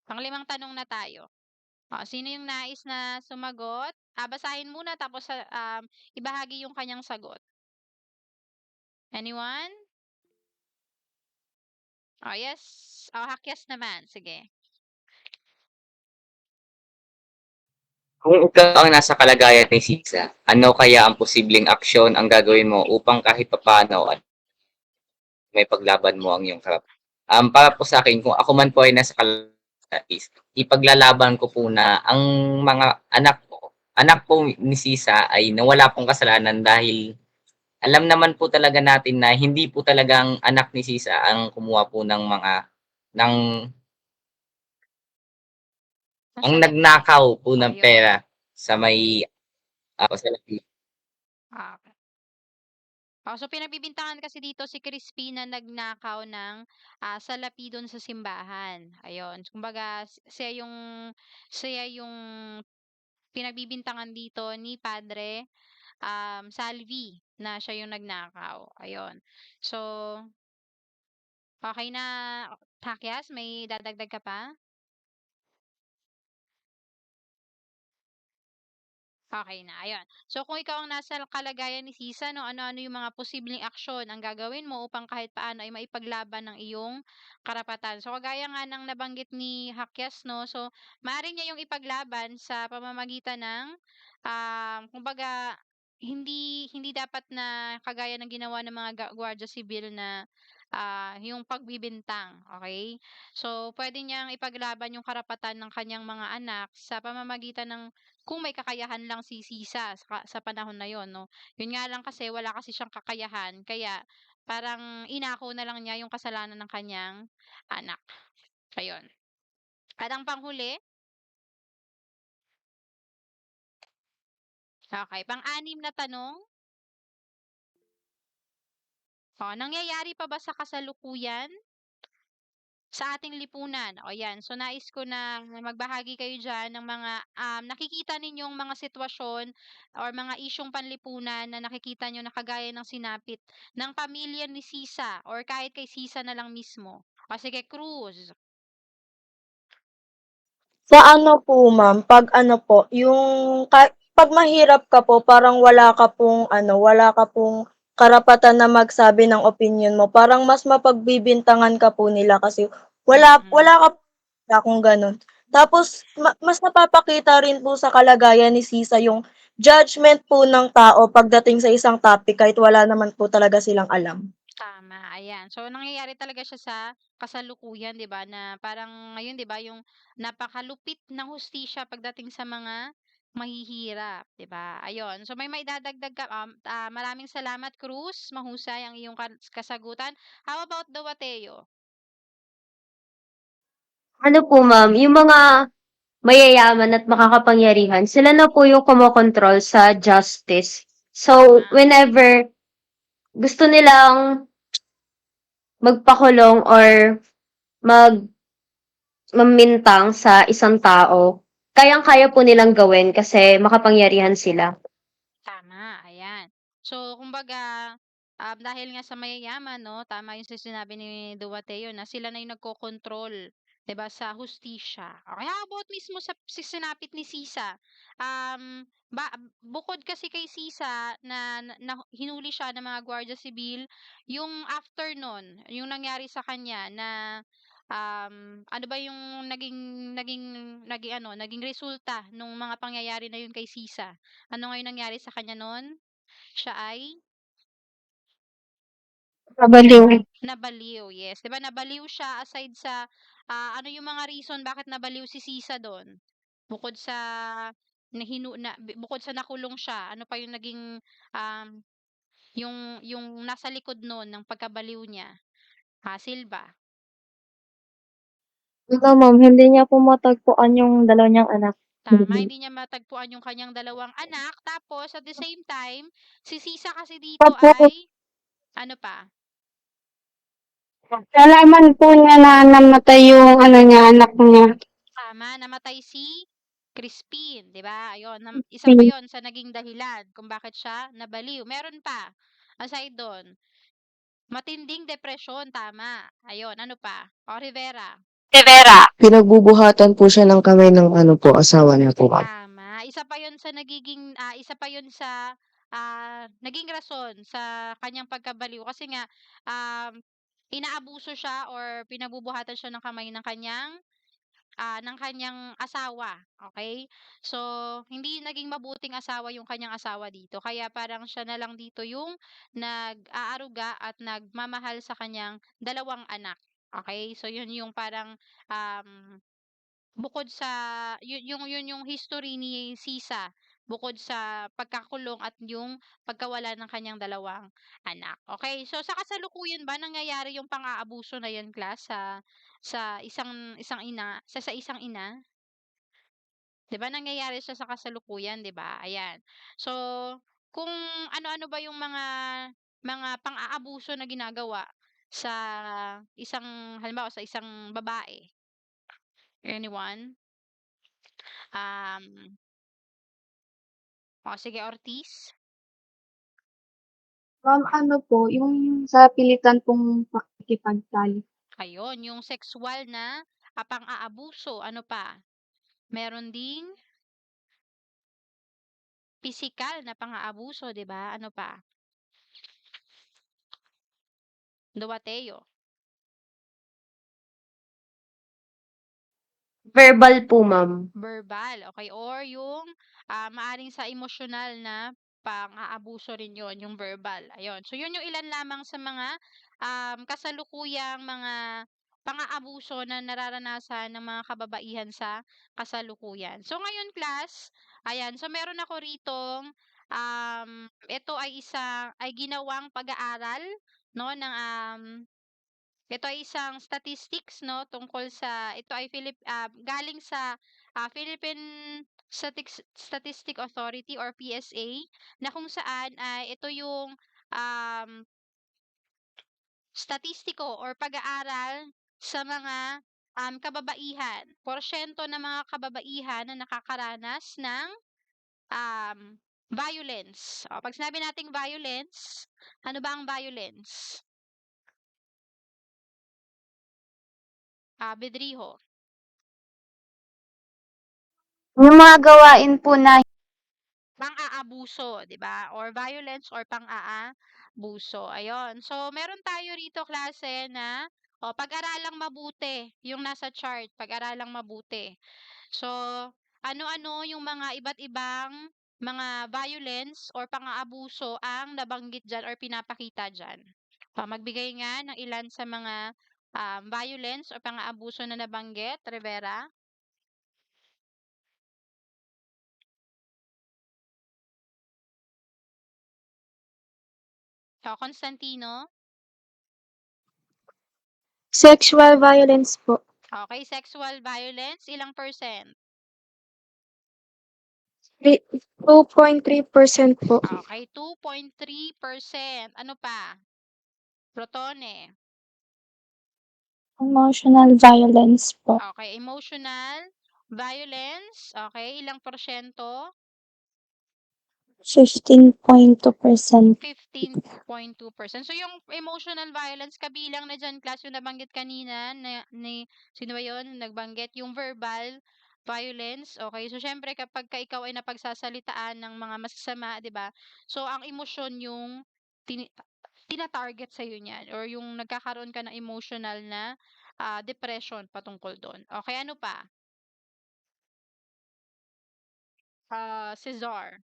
Panglimang tanong na tayo. Sino yung nais na sumagot? Basahin muna tapos ibahagi yung kanyang sagot. Anyone? Yes. Hakyas naman. Sige. Kung ikaw ang nasa kalagayan ni Sisa, ano kaya ang posibleng aksyon ang gagawin mo upang kahit papaano at may paglaban mo ang iyong karapatan? Para po sa akin, kung ako man po ay nasa kalagayan is, ipaglalaban ko po na ang mga anak po ni Sisa ay nawala pong kasalanan dahil alam naman po talaga natin na hindi po talagang anak ni Sisa ang kumuha po ng ng ang nagnakaw po ng pera sa may sa Okay. Oh, so pinagbibintangan kasi dito si Crispy na nagnakaw ng salapi do'n sa simbahan. Ayun, kumbaga siya yung pinagbibintangan dito ni Padre Salvi na siya yung nagnakaw. Ayun. So, okay na, Takyas, may dadagdag ka pa? Okay na, ayun. So kung ikaw ang nasa kalagayan ni Sisa 'no, ano-ano yung mga posibleng aksyon ang gagawin mo upang kahit paano ay maipaglaban ang iyong karapatan? So kagaya nga ng nabanggit ni Hakyas 'no, so maaari niya yung ipaglaban sa pamamagitan ng, kumbaga hindi hindi dapat na kagaya ng ginawa ng mga gwardiya sibil na, yung pagbibintang, okay? So puwede niyang ipaglaban yung karapatan ng kanyang mga anak sa pamamagitan ng kung may kakayahan lang si Sisa sa panahon na yon 'no. Yun nga lang kasi wala kasi siyang kakayahan kaya parang inako na lang niya yung kasalanan ng kanyang anak, ayun. At ang panghuli, okey, pang-anim na tanong, nangyayari pa ba sa kasalukuyan sa ating lipunan? O yan, so nais ko na magbahagi kayo diyan ng mga, nakikita ninyong mga sitwasyon or mga isyung panlipunan na nakikita niyo na kagaya ng sinapit ng pamilya ni Sisa or kahit kay Sisa na lang mismo. O sige, Cruz. Sa ano po ma'am, 'pag ano po, yung 'pag mahirap ka po parang wala ka pong karapatan na magsabi ng opinyon mo, parang mas mapagbibintangan ka po nila kasi wala Mm. wala ka kung gano'n. Tapos mas napapakita rin po sa kalagayan ni Sisa yung judgment po ng tao pagdating sa isang topic kahit wala naman po talaga silang alam. Tama, ayan. So, nangyayari talaga siya sa kasalukuyan, 'di ba, na parang ngayon, 'di ba, yung napakalupit ng hustisya pagdating sa mga mahihirap, 'di ba? Ayun. So, may maidadagdag ka, maraming salamat, Cruz. Mahusay ang iyong kasagutan. How about the Wateo? Ano po ma'am, yung mga mayayaman at makakapangyarihan, sila na po yung kumokontrol sa justice. So, Tama. whenever gusto nilang magpakulong or mag mamintang sa isang tao, kayang-kaya po nilang gawin kasi makapangyarihan sila. Tama, ayan. So, kumbaga, dahil nga sa mayayaman, no, tama yung sinabi ni Duwateo na sila na yung nagkokontrol, 'di ba, sa hustisya. Okay, how about mismo sa sinapit ni Sisa? Bukod kasi kay Sisa na hinuli siya ng mga gwardiya sibil, yung after nun, yung nangyari sa kanya na ano ba yung naging naging resulta nung mga pangyayari na yun kay Sisa? Ano nga yung nangyari sa kanya nun? Siya ay Nabaliw. nabaliw, yes. 'Di ba nabaliw siya aside sa, ano yung mga reason bakit nabaliw si Sisa dun? Bukod sa bukod sa nakulong siya, ano pa yung naging, um, yung nasa likod nun ng pagkabaliw niya? Silva? Ito ma'am, hindi niya po matagpuan yung dalawa niyang anak. Tama, hindi niya matagpuan yung kanyang dalawang anak, tapos at the same time, si Sisa kasi dito Tapos, ay ano pa? nalaman po niya na namatay yung anak niya. Tama, namatay si Crispin, 'di ba? Ayun, isa pa 'yon sa naging dahilan kung bakit siya nabaliw. Meron pa, aside do'n, matinding depresyon, tama. Ayun, ano pa? O, Rivera. Pinagbubuhatan po siya ng kamay ng ano po, asawa niya po. Tama. Isa pa 'yon sa naging rason sa kanyang pagkabaliw kasi nga um, inaabuso siya or pinagbubuhatan siya ng kamay ng kanyang asawa, okay? So, hindi naging mabuting asawa yung kanyang asawa dito kaya parang siya na lang dito yung nag-aaruga at nagmamahal sa kanyang dalawang anak, okay? So, yun yung parang, um, bukod sa yun yung history ni Sisa, bukod sa pagkakulong at yung pagkawala ng kanyang dalawang anak, okay? So, sa kasalukuyan ba nangyayari yung pang-aabuso na yun, class, sa isang isang ina sa isang ina? 'Di ba nangyayari siya sa kasalukuyan, 'di ba? Ayan. So, kung ano-ano ba yung mga mga pang-aabuso na ginagawa sa halimbawa sa isang babae? Anyone? O sige, Ortiz? Ma'am, ano po, yung sa pilitan pong pakikipagtalik. Ayun, yung sexual na pang-aabuso. Ano pa? Meron ding pisikal na pang-aabuso, 'di ba? Ano pa? Duateo. Verbal po, ma'am. Verbal, okay. Or yung maaring sa emosyonal na pang-aabuso rin yon, yung verbal. Ayun. So, yun yung ilan lamang sa mga kasalukuyang mga pang-aabuso na nararanasan ng mga kababaihan sa kasalukuyan. So, ngayon class, ayan. So, meron ako ritong ito ay ginawang pag-aaral, no, ng ito ay isang statistics, no, tungkol sa ito ay galing sa Philippine Statistic Authority or PSA, na kung saan ay ito yung um, statistiko or pag-aaral sa mga kababaihan, porsyento ng mga kababaihan na nakakaranas ng violence. O, pag sinabi nating violence, ano ba ang violence? Bedriho. Yung mga gawain po na Pang-aabuso, 'di ba? Or violence or pang-aabuso. Ayun. So, meron tayo rito klase na pag-aralang mabuti, yung nasa chart, pag-aralang mabuti. So, ano-ano yung mga iba't ibang mga violence or pang-aabuso ang nabanggit diyan or pinapakita diyan. Magbigay nga ng ilan sa mga violence or pang-aabuso na nabanggit, Rivera. So, Constantino. sexual violence po. Okay, sexual violence, ilang percent? 2.3% po. Okay, 2.3%. Ano pa? Protone. Emotional violence po. Okay, emotional violence. Okay, ilang porsyento? 15.2%. 15.2%. So, yung emotional violence, kabilang na dyan, class, yung nabanggit kanina, sino ba yun? Nagbanggit, yung verbal violence. Okay, so syempre, kapag ikaw ay napagsasalitaan ng mga masasama, di ba? So, ang emosyon yung tina-target sa'yo niyan, or yung nagkakaroon ka ng emotional na depression patungkol doon. Okay, ano pa? Cesar.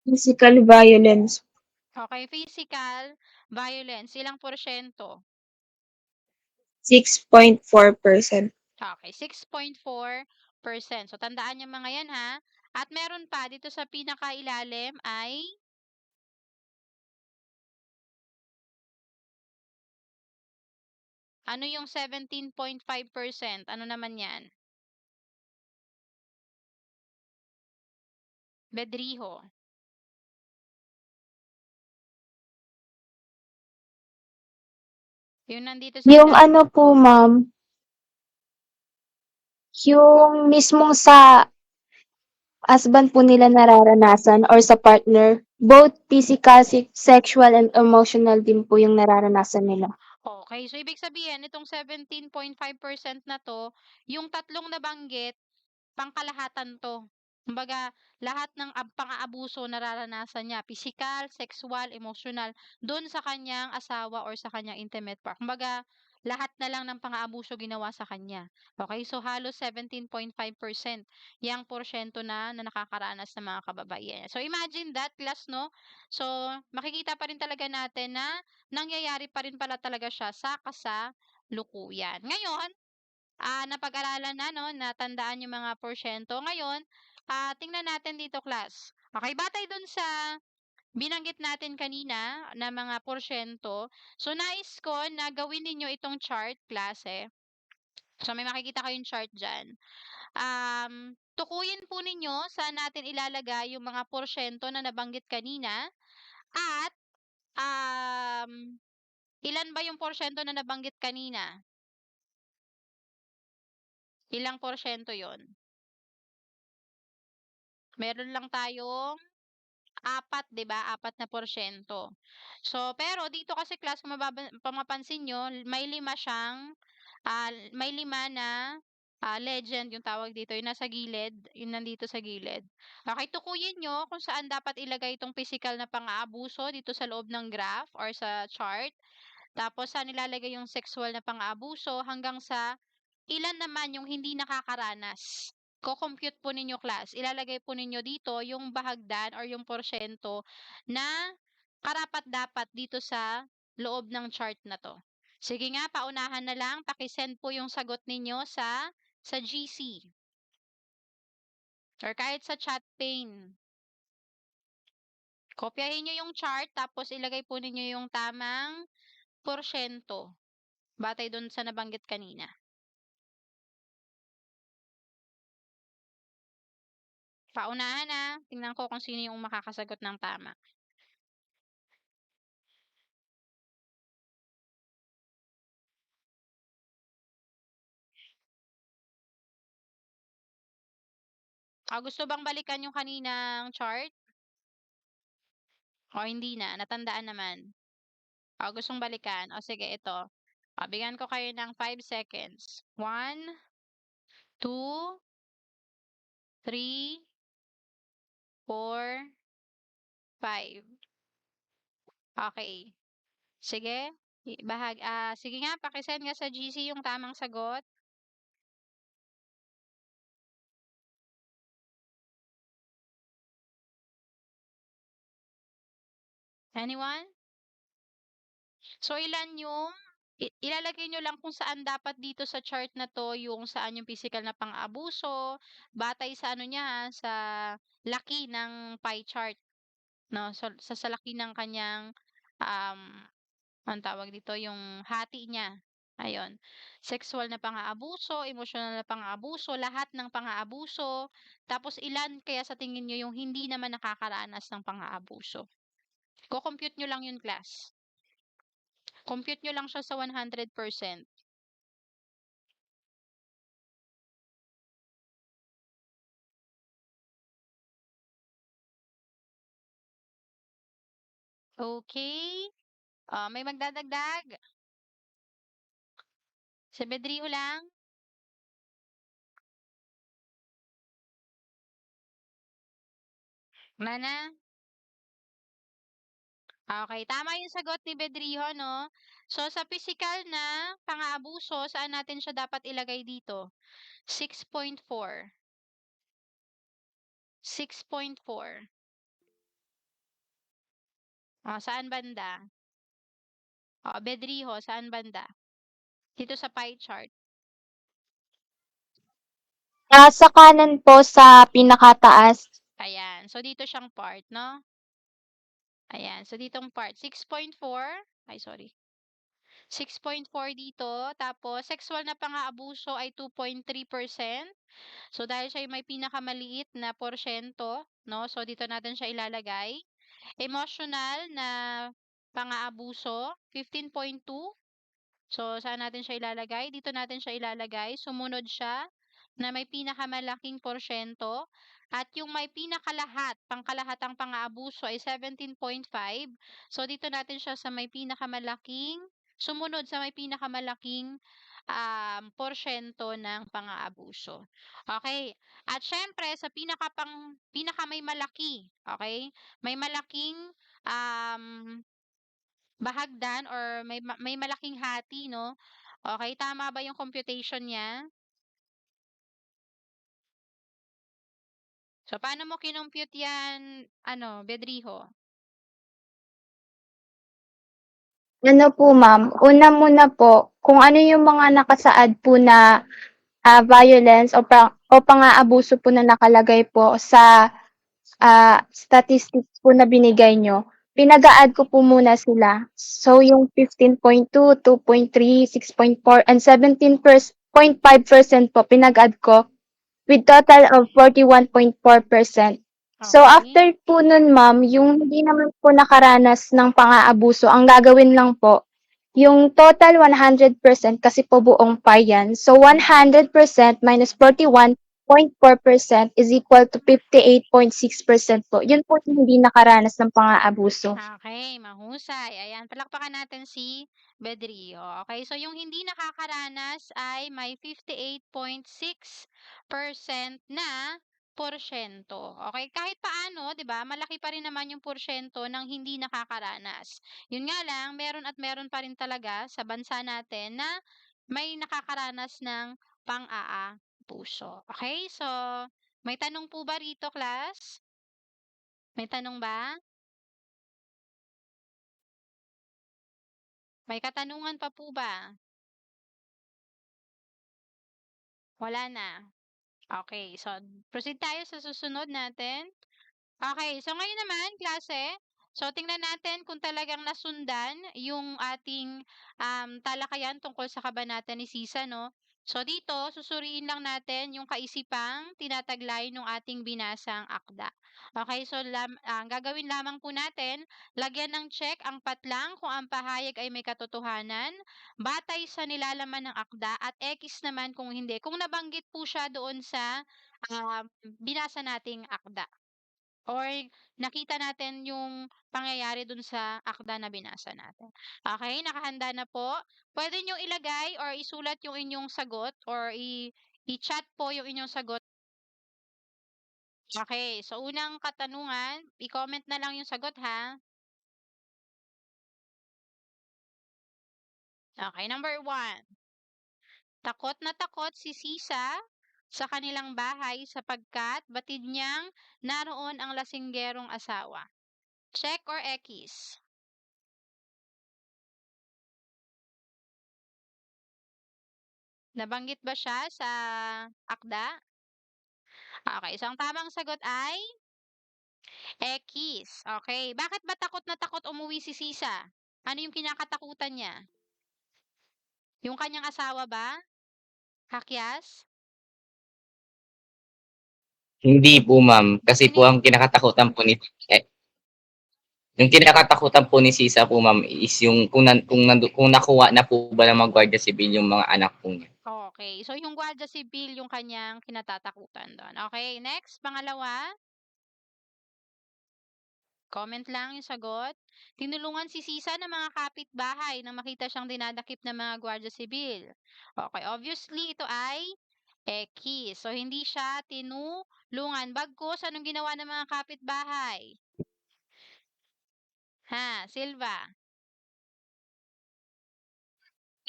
Physical violence. Okay, physical violence, ilang porsyento? 6.4%. Okay, 6.4%. So, tandaan yung mga yan, ha? At meron pa, dito sa pinakailalim ay ano yung 17.5%? Ano naman yan? Bedriho. Yung nandito sa Yung ilalim. ano po, ma'am, yung mismong sa husband po nila nararanasan or sa partner, both physical, sexual, and emotional din po yung nararanasan nila. Okay, so ibig sabihin, itong 17.5% na to, yung tatlong nabanggit, pangkalahatan to. Kumbaga, lahat ng pang-aabuso nararanasan niya, physical, sexual, emotional, doon sa kanyang asawa or sa kanyang intimate part. Kumbaga, lahat na lang ng pang-aabuso ginawa sa kanya. Okay, so halos 17.5% yang porsyento na nakakaranas ng mga kababaihan. So imagine that, class, no? So makikita pa rin talaga natin na nangyayari pa rin pala talaga siya sa kasalukuyan. Ngayon, napag-aralan na, no, natandaan yung mga porsyento. Ngayon, tingnan natin dito, class. Okay, batay dun sa binanggit natin kanina na mga porsyento, so nais ko na gawin ninyo itong chart, klase. So may makikita kayong chart dyan. Tukuyin po ninyo saan natin ilalagay yung mga porsyento na nabanggit kanina At, ilan ba yung porsyento na nabanggit kanina? Ilang porsyento yon? Meron lang tayong 4, 'di ba? 4%. So, pero dito kasi class kung mapapansin niyo, may 5 na legend yung tawag dito, yung nasa gilid, yung nandito sa gilid. Okay, tukuyin niyo kung saan dapat ilagay itong physical na pang-aabuso dito sa loob ng graph or sa chart. Tapos saan ilalagay yung sexual na pang-aabuso hanggang sa ilan naman yung hindi nakakaranas. Ko-compute po ninyo class. Ilalagay po ninyo dito yung bahagdan or yung porsyento na karapat-dapat dito sa loob ng chart na to. Sige nga, paunahan na lang. Pakisend po yung sagot ninyo sa GC. Or kahit sa chat pane. Kopyahin nyo yung chart, tapos ilagay po ninyo yung tamang porsyento. Batay dun sa nabanggit kanina. Paunahan na. Tingnan ko kung sino yung makakasagot ng tama. Gusto bang balikan yung kaninang chart? O hindi na? Natandaan naman. Gustong balikan? Sige, ito. Bigyan ko kayo ng 5 seconds. 1, 2, 3, 4, 5. Okay. Sige. Sige nga, pakisend nga sa GC yung tamang sagot. Anyone? So, ilan yung ilalagay nyo lang kung saan dapat dito sa chart na to yung saan yung physical na pang-abuso, batay sa ano niya, sa laki ng pie chart. No? So, sa laki ng kanyang, ang tawag dito, yung hati niya. Ayun. Sexual na pang-aabuso, emotional na pang-aabuso, lahat ng pang-aabuso. Tapos ilan kaya sa tingin nyo yung hindi naman nakakaranas ng pang-aabuso? Ko-compute nyo lang yun, class. Compute nyo lang siya sa 100%. Okay. May magdadagdag? Si Bedriho lang? Wala na? Okay, tama yung sagot ni Bedriho, no? So, sa physical na pang-aabuso, saan natin siya dapat ilagay dito? 6.4. 6.4. Saan banda? Bedriho, saan banda? Dito sa pie chart. Sa kanan po sa pinakataas. Ayan. So, dito siyang part, no? Ayan. So, ditong part. 6.4. Ay, sorry. 6.4 dito. Tapos, sexual na pang-aabuso ay 2.3%. So, dahil siya may pinakamaliit na porsyento, no? So, dito natin siya ilalagay. Emotional na pang-aabuso, 15.2. So, saan natin siya ilalagay? Dito natin siya ilalagay. Sumunod siya na may pinakamalaking porsyento. At yung may pangkalahatang pang-aabuso ay 17.5. So, dito natin siya sa may sumunod sa may pinakamalaking porsyento ng pang-aabuso. Okay? At syempre, sa pinaka may malaki, okay? May malaking bahagdan or may malaking hati, no? Okay, tama ba yung computation niya? So, paano mo kinompute yan, Bedriho? Ano po ma'am, una muna po, kung ano yung mga nakasaad po na violence o pang-aabuso po na nakalagay po sa statistics po na binigay nyo, pinag-a-add ko po muna sila. So, yung 15.2, 2.3, 6.4, and 17.5% po pinag-add ko with total of 41.4%. So, Okay. after po nun ma'am, yung hindi naman po nakaranas ng pang-aabuso, ang gagawin lang po, yung total 100% kasi po buong par yan. So, 100% minus 41.4% is equal to 58.6% po. Yun po yung hindi nakaranas ng pang-aabuso. Okay, mahusay. Ayan, palakpakan natin si Bedrio. Okay, so yung hindi nakakaranas ay may 58.6% na porsyento. Okay, kahit paano, 'di ba? Malaki pa rin naman yung porsyento ng hindi nakakaranas. Yun nga lang, meron at meron pa rin talaga sa bansa natin na may nakakaranas ng pang-aabuso. Okay, so may tanong po ba rito, class? May tanong ba? May katanungan pa po ba? Wala na. Okay, so proceed tayo sa susunod natin. Okay, so ngayon naman, klase, so tingnan natin kung talagang nasundan yung ating talakayan tungkol sa kabanata ni Sisa, no? So dito, susuriin lang natin yung kaisipang tinataglay ng ating binasang akda. Okay, so ang gagawin lamang po natin, lagyan ng check ang patlang kung ang pahayag ay may katotohanan, batay sa nilalaman ng akda, at X naman kung hindi. Kung nabanggit po siya doon sa binasa nating akda. Or nakita natin yung pangyayari dun sa akda na binasa natin. Okay, nakahanda na po. Pwede nyo ilagay or isulat yung inyong sagot or i-chat po yung inyong sagot. Okay, so unang katanungan, i-comment na lang yung sagot ha. Okay, number 1. Takot na takot si Sisa sa kanilang bahay sapagkat batid niyang naroon ang lasinggerong asawa. Check or X? Nabanggit ba siya sa akda? Okay, so ang tamang sagot ay X. Okay, bakit ba takot na takot umuwi si Sisa? Ano yung kinakatakutan niya? Yung kanyang asawa ba? Kakyas? Hindi po, ma'am. Kasi po ang kinakatakutan po yung kinakatakutan po ni Sisa po, ma'am, is yung kung nakuha na po ba ng mga Guardia Civil yung mga anak po niya. Okay, so yung Guardia Civil yung kanyang kinatatakutan doon. Okay, next, pangalawa. Comment lang yung sagot. Tinulungan si Sisa ng mga kapitbahay nang makita siyang dinadakip ng mga Guardia Civil. Okay, obviously ito ay X. So hindi siya tinulungan. Bagkus, anong ginawa ng mga kapitbahay? Ha, Silva?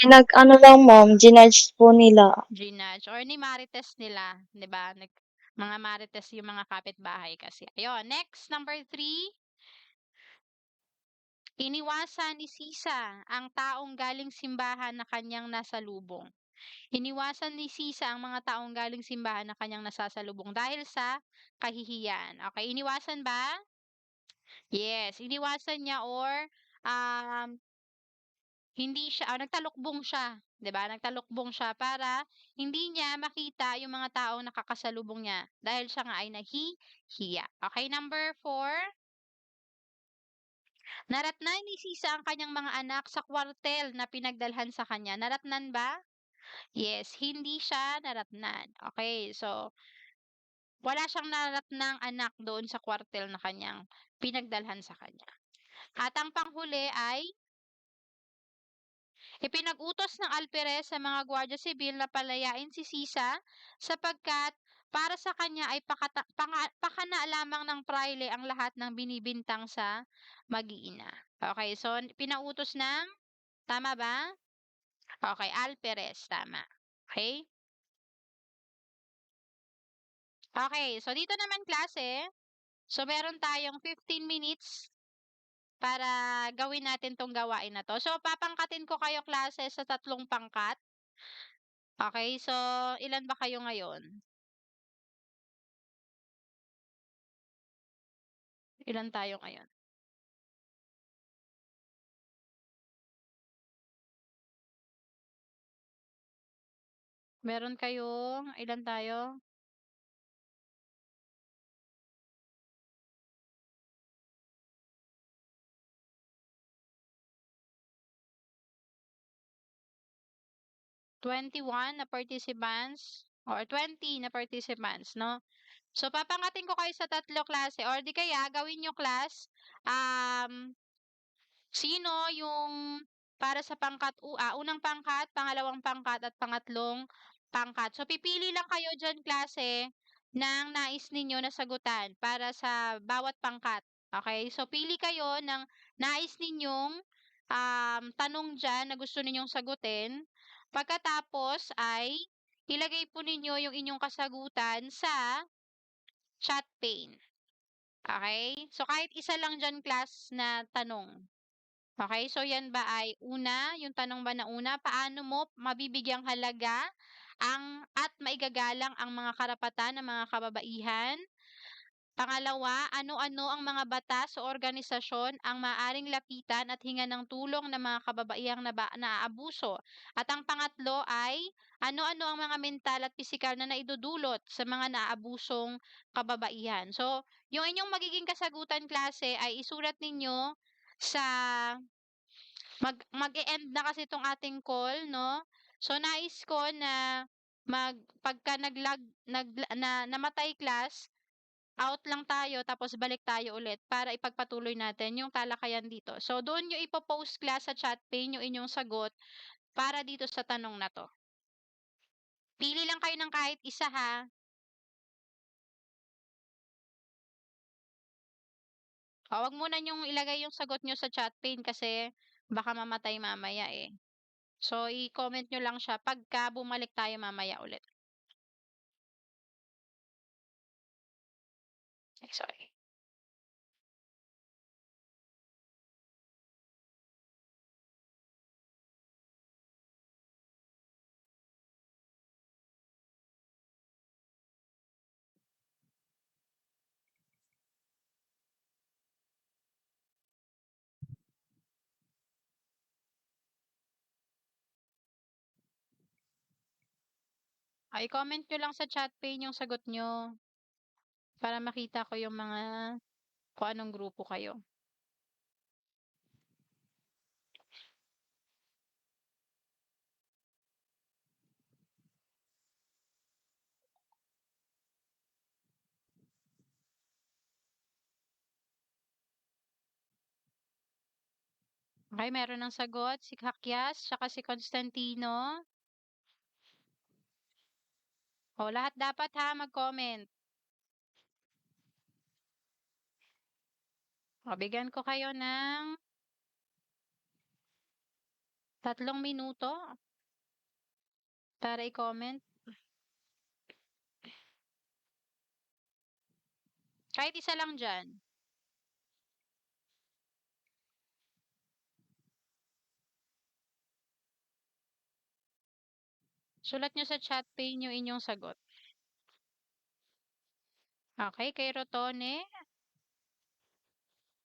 Pinag-ano lang ma'am, ginudge po nila. Ginudge or ni Marites nila, 'di ba? Mga Marites yung mga kapitbahay kasi. Ayun, next, number 3. Iniwasan ni Sisa ang taong galing simbahan na kanyang nasalubong. Iniwasan ni Sisa ang mga taong galing simbahan na kanyang nasasalubong dahil sa kahihiyan. Okay, iniwasan ba? Yes, iniwasan niya or hindi siya, nagtalukbong siya, 'di ba? Nagtalukbong siya para hindi niya makita yung mga taong nakakasalubong niya dahil siya nga ay nahihiya. Okay, number 4. Naratnan ni Sisa ang kanyang mga anak sa kwartel na pinagdalhan sa kanya. Naratnan ba? Yes, hindi siya naratnan. Okay, so wala siyang naratnang anak doon sa kwartel na kanyang pinagdalhan sa kanya. At ang panghuli ay ipinag-utos ng alperes sa mga Guardia Civil na palayain si Sisa sapagkat para sa kanya ay pakana lamang ng praile ang lahat ng binibintang sa mag-iina. Okay, so pinautos ng, tama ba? Okay, alperes, tama. Okay? Okay, so dito naman klase, so meron tayong 15 minutes para gawin natin tong gawain na to. So papangkatin ko kayo klase sa 3 pangkat. Okay, so ilan ba kayo ngayon? Ilan tayo ngayon? Meron kayong, ilan tayo? 21 na participants or 20 na participants, no? So, papangatin ko kayo sa 3 klase or di kaya gawin nyo class, sino yung para sa unang pangkat, pangalawang pangkat, at pangatlong pangkat. So, pipili lang kayo dyan klase ng nais ninyo na sagutan para sa bawat pangkat. Okay? So, pili kayo ng nais ninyong tanong dyan na gusto ninyong sagutin. Pagkatapos ay ilagay po ninyo yung inyong kasagutan sa chat pane. Okay? So, kahit isa lang dyan class na tanong. Okay? So, yan ba ay una, yung tanong ba na una, paano mo mabibigyang halaga at maigagalang ang mga karapatan ng mga kababaihan? Pangalawa, ano-ano ang mga batas o organisasyon ang maaring lapitan at hingan ng tulong ng mga kababaihang naaabuso? At ang pangatlo ay, ano-ano ang mga mental at pisikal na naidudulot sa mga naaabusong kababaihan? So, yung inyong magiging kasagutan klase ay isulat ninyo sa mag-e-end na kasi itong ating call, no? So, nais ko na pagka namatay class, out lang tayo, tapos balik tayo ulit para ipagpatuloy natin yung talakayan dito. So, doon nyo ipopost class sa chat pane yung inyong sagot para dito sa tanong na to. Pili lang kayo ng kahit isa, ha? Wag muna nyong ilagay yung sagot nyo sa chat pane kasi baka mamatay mamaya eh. So, i-comment nyo lang siya pagka bumalik tayo mamaya ulit. Ay, sorry. Ay, comment nyo lang sa chat pane yung sagot nyo para makita ko yung kung anong grupo kayo. Okay, meron ng sagot si Kakyas, saka si Constantino. O, lahat dapat ha, mag-comment. O, bigyan ko kayo ng 3 minuto para i-comment. Kahit isa lang dyan. Sulat nyo sa chat pane yung inyong sagot. Okay, kay Rotone,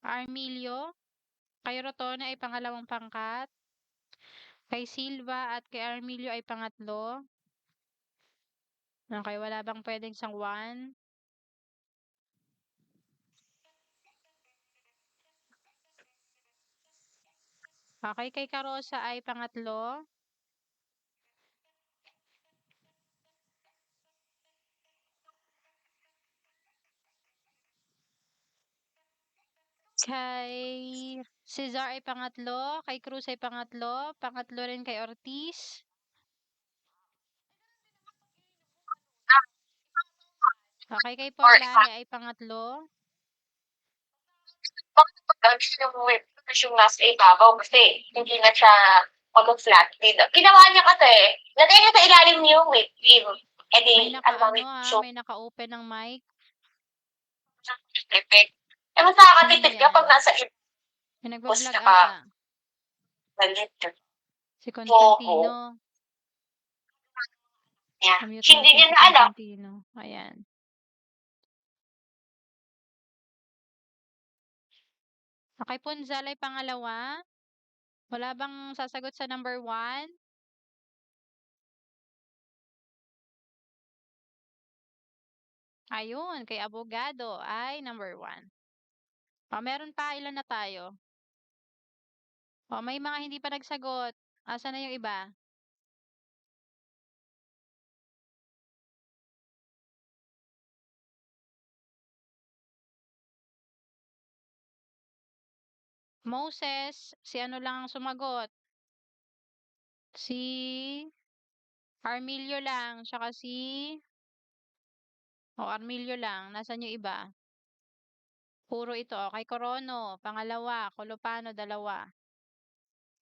Armilio, kay Rotone ay pangalawang pangkat. Kay Silva at kay Armilio ay pangatlo. Okay, wala bang pwedeng sangwan? Okay, kay Carosa ay pangatlo. Kay Cesar ay pangatlo. Kay Cruz ay pangatlo. Pangatlo rin kay Ortiz. Okay, kay Porlane ay pangatlo. Bakit pagka yung yung nasa ibabaw kasi hindi na siya mag-flat feed. Ginawa niya kasi, lagay niya sa ilalim niyo whip cream. E di, May naka-open ng mic. Effect. Eh, mas nakakatipid ka pag nasa may nagbablog ata. Si Constantino. Yeah. Mute Hindi natin niya si na alam. Constantino. Ayan. Okay, Punzal ay pangalawa. Wala bang sasagot sa number 1? Ayun, kay Abogado ay number 1. Meron pa, ilan na tayo? May mga hindi pa nagsagot. Asan na yung iba? Moses, si ano lang ang sumagot? Si Armilio lang, tsaka Armilio lang. Nasaan yung iba? Puro ito. Kay Corono, pangalawa. Colopano, dalawa.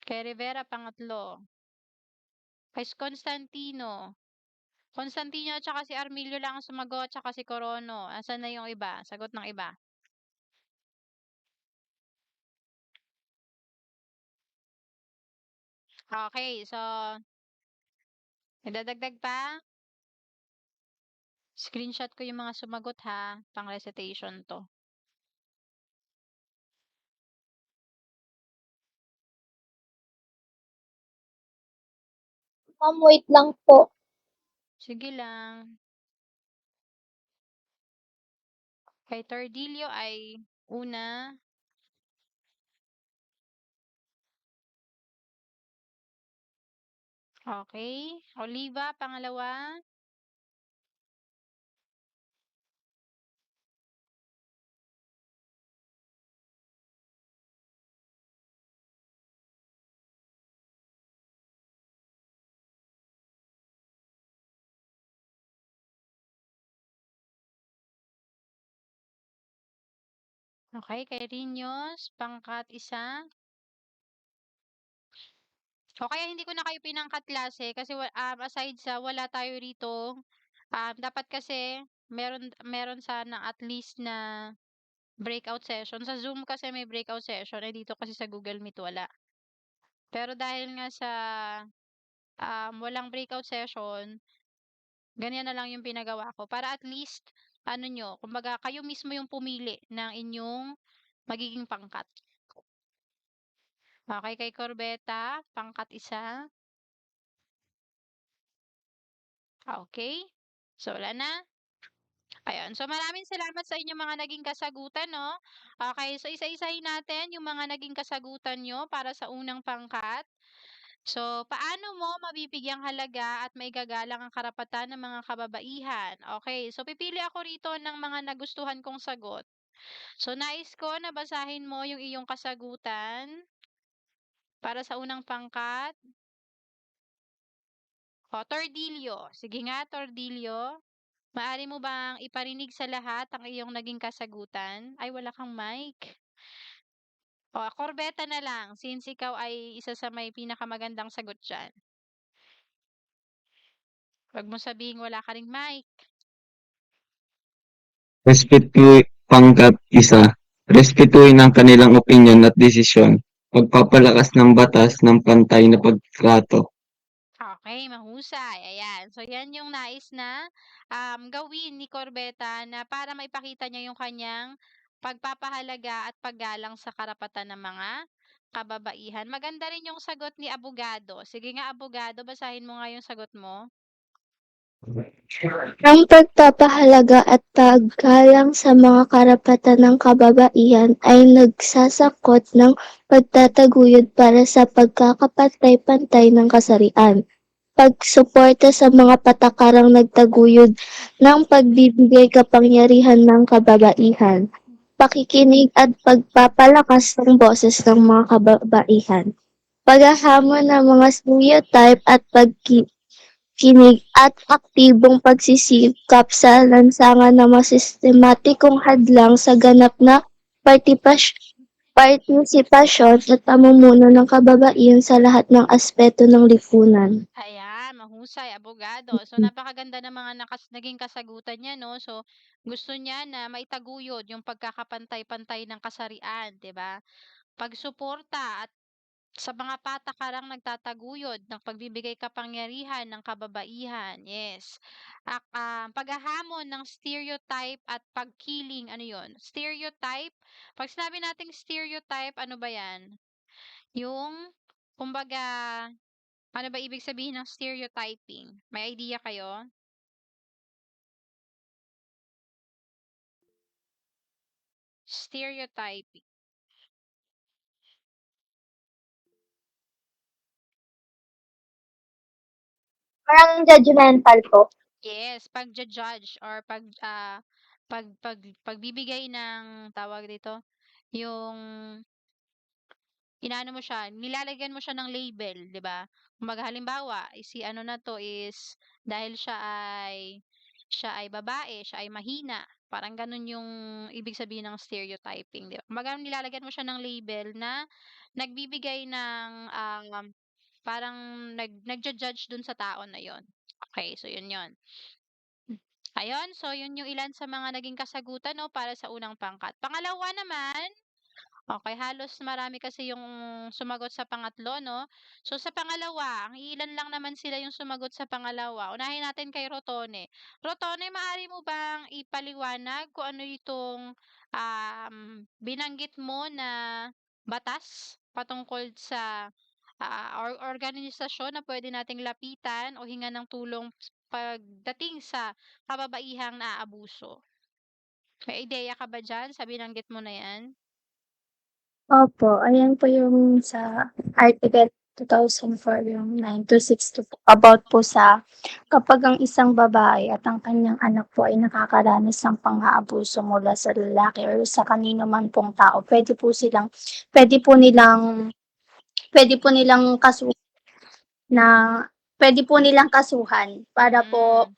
Kay Rivera, pangatlo. Kay Constantino. Constantino at saka si Armilio lang ang sumagot, tsaka si Corono. Asan na yung iba? Sagot ng iba. Okay, so, idadagdag pa? Screenshot ko yung mga sumagot ha. Pang recitation to. Ma'am, wait lang po. Sige lang. Kay Tordillo ay una. Okay. Oliva, pangalawa. Okay, kay Rinyos, pangkat isa. O kaya hindi ko na kayo pinangkat klase kasi aside sa wala tayo rito, dapat kasi meron sana at least na breakout session. Sa Zoom kasi may breakout session, eh dito kasi sa Google Meet wala. Pero dahil nga sa walang breakout session, ganyan na lang yung pinagawa ko para at least ano nyo, kumbaga kayo mismo yung pumili ng inyong magiging pangkat. Okay, kay Corbeta, pangkat isa. Okay. So, wala na. Ayun. So, maraming salamat sa inyong mga naging kasagutan, no? Okay. So, isa-isahin natin yung mga naging kasagutan nyo para sa unang pangkat. So, paano mo mabibigyang halaga at maigagalang ang karapatan ng mga kababaihan? Okay. So, pipili ako rito ng mga nagustuhan kong sagot. So, nais ko na basahin mo yung iyong kasagutan para sa unang pangkat. O, Tordillo. Sige nga, Tordillo. Maaari mo bang iparinig sa lahat ang iyong naging kasagutan? Ay, wala kang mic. O, Corbeta na lang, since ikaw ay isa sa may pinakamagandang sagot dyan. Huwag mo sabihing wala ka ring mic. Pangkat isa. Respetuhin ang kanilang opinyon at desisyon. Pagpapalakas ng batas ng pantay na pagtrato. Okay, mahusay. Ayan. So, yan yung nais na gawin ni Corbeta na para maipakita niya yung kanyang pagpapahalaga at paggalang sa karapatan ng mga kababaihan. Maganda rin yung sagot ni Abogado. Sige nga, Abogado, basahin mo nga yung sagot mo. Ang pagpapahalaga at paggalang sa mga karapatan ng kababaihan ay nagsasakot ng pagtataguyod para sa pagkakapantay-pantay ng kasarian, pagsuporta sa mga patakarang nagtaguyod ng pagbibigay kapangyarihan ng kababaihan, pakikinig at pagpapalakas ng boses ng mga kababaihan, paghahamon ng mga stereotype at kinig at aktibong pagsisikap sa lansangan ng mga sistematikong hadlang sa ganap na partisipasyon at pamumuno ng kababaihan sa lahat ng aspeto ng lipunan. Ayan, mahusay, Abogado. So, napakaganda ng mga naging kasagutan niya, no? So, gusto niya na maitaguyod yung pagkakapantay-pantay ng kasarian, 'di ba? Pagsuporta at sa mga patakarang nagtataguyod ng pagbibigay kapangyarihan ng kababaihan. Yes. Paghahamon ng stereotype at pagkiling, ano yon? Stereotype, pag sinabi nating stereotype, ano ba yan? Yung, kumbaga, ano ba ibig sabihin ng stereotyping? May idea kayo? Stereotyping. Parang judgmental po. Yes, pag-judge or pagbibigay ng tawag dito, yung inaano mo siya, nilalagyan mo siya ng label, 'di ba? Kumbaga halimbawa, si ano na 'to is dahil siya ay babae, siya ay mahina, parang gano'n yung ibig sabihin ng stereotyping, 'di ba? Kumbaga nilalagyan mo siya ng label na nagbibigay ng, parang nagju-judge dun sa tao na yon. Okay, so yun yun. Ayun, so yun yung ilan sa mga naging kasagutan 'no, para sa unang pangkat. Pangalawa naman, okay, halos marami kasi yung sumagot sa pangatlo 'no. So sa pangalawa, ang ilan lang naman sila yung sumagot sa pangalawa. Unahin natin kay Rotone. Rotone, maaari mo bang ipaliwanag kung ano itong, binanggit mo na batas patungkol sa, organisasyon na pwede nating lapitan o hingan ng tulong pagdating sa kababaihang naaabuso? May ideya ka ba diyan sa binanggit mo na 'yan? Opo, ayan po yung sa Article 2004 yung 9262 po, about po sa kapag ang isang babae at ang kanyang anak po ay nakakaranas ng pang-aabuso mula sa lalaki or sa kanino man pong tao, puwede po nilang puwede po nilang kasu na puwede po nilang kasuhan para po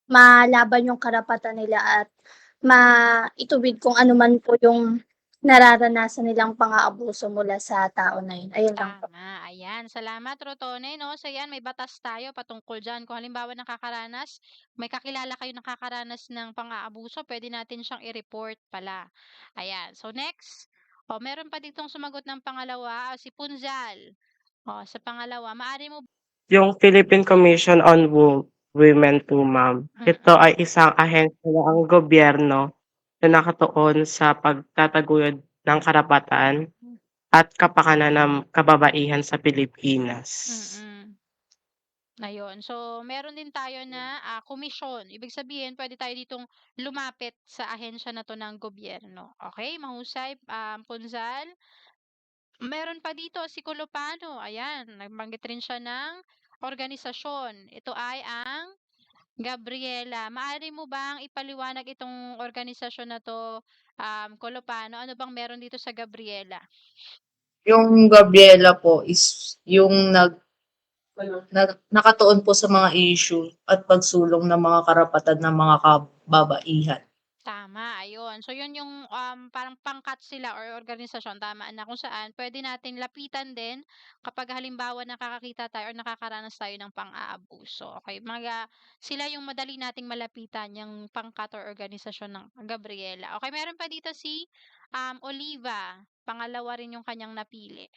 malaban yung karapatan nila at maituwid kung ano man po yung nararanasan nilang pang-aabuso mula sa tao na yun, ayun lang po. Tama, ayan. Salamat, Rotone, 'no. So 'yan, may batas tayo patungkol diyan. Kung halimbawa nakakaranas, may kakilala kayo nakakaranas ng pang-aabuso, pwede natin siyang i-report pala. Ayan. So next, oh, meron pa ditong sumagot ng pangalawa, si Punjal. Oh, sa pangalawa, maaari mo Yung Philippine Commission on Women po, ma'am. Ito mm. ay isang ahensya ng gobyerno na nakatuon sa pagtataguyod ng karapatan at kapakanan ng kababaihan sa Pilipinas. Mm. Ayun. So, meron din tayo na, komisyon. Ibig sabihin puwede tayo ditong lumapit sa ahensya na 'to ng gobyerno. Okey, mahusay, Punjal. Meron pa dito si Colopano, ayan, nagbanggit rin siya ng organisasyon. Ito ay ang Gabriela. Maaari mo bang ipaliwanag itong organisasyon na 'to, Colopano? Ano bang meron dito sa Gabriela? Yung Gabriela po is yung nakatuon po sa mga issue at pagsulong ng mga karapatan ng mga kababaihan. Tama, ayun. So, yun yung, parang pangkat sila or organisasyon, tama na, kung saan pwede natin lapitan din kapag halimbawa nakakakita tayo or nakakaranas tayo ng pang-aabuso. Okay, sila yung madali nating malapitan, yung pangkat or organisasyon ng Gabriela. Okay, meron pa dito si, Oliva. Pangalawa rin yung kanyang napili.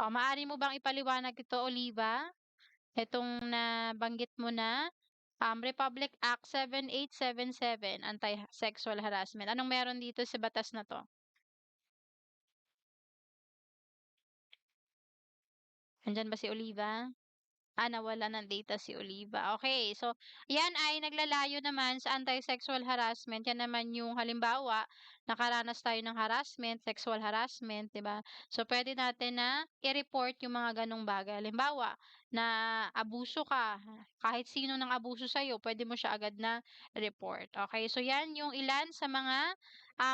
Oh, maaari mo bang ipaliwanag ito, Oliva? Itong nabanggit mo na, Republic Act 7877, Anti-Sexual Harassment. Anong meron dito sa batas na 'to? Andiyan ba si Oliva? Nawala ng data si Oliva. Okay, so 'yan ay naglalayo naman sa anti-sexual harassment. 'Yan naman yung halimbawa, nakaranas tayo ng harassment, sexual harassment, 'di ba? So pwede natin na i-report yung mga gano'ng bagay. Halimbawa, na abuso ka, kahit sino ng abuso sa'yo, pwede mo siya agad na report. Okay, so 'yan yung ilan sa mga,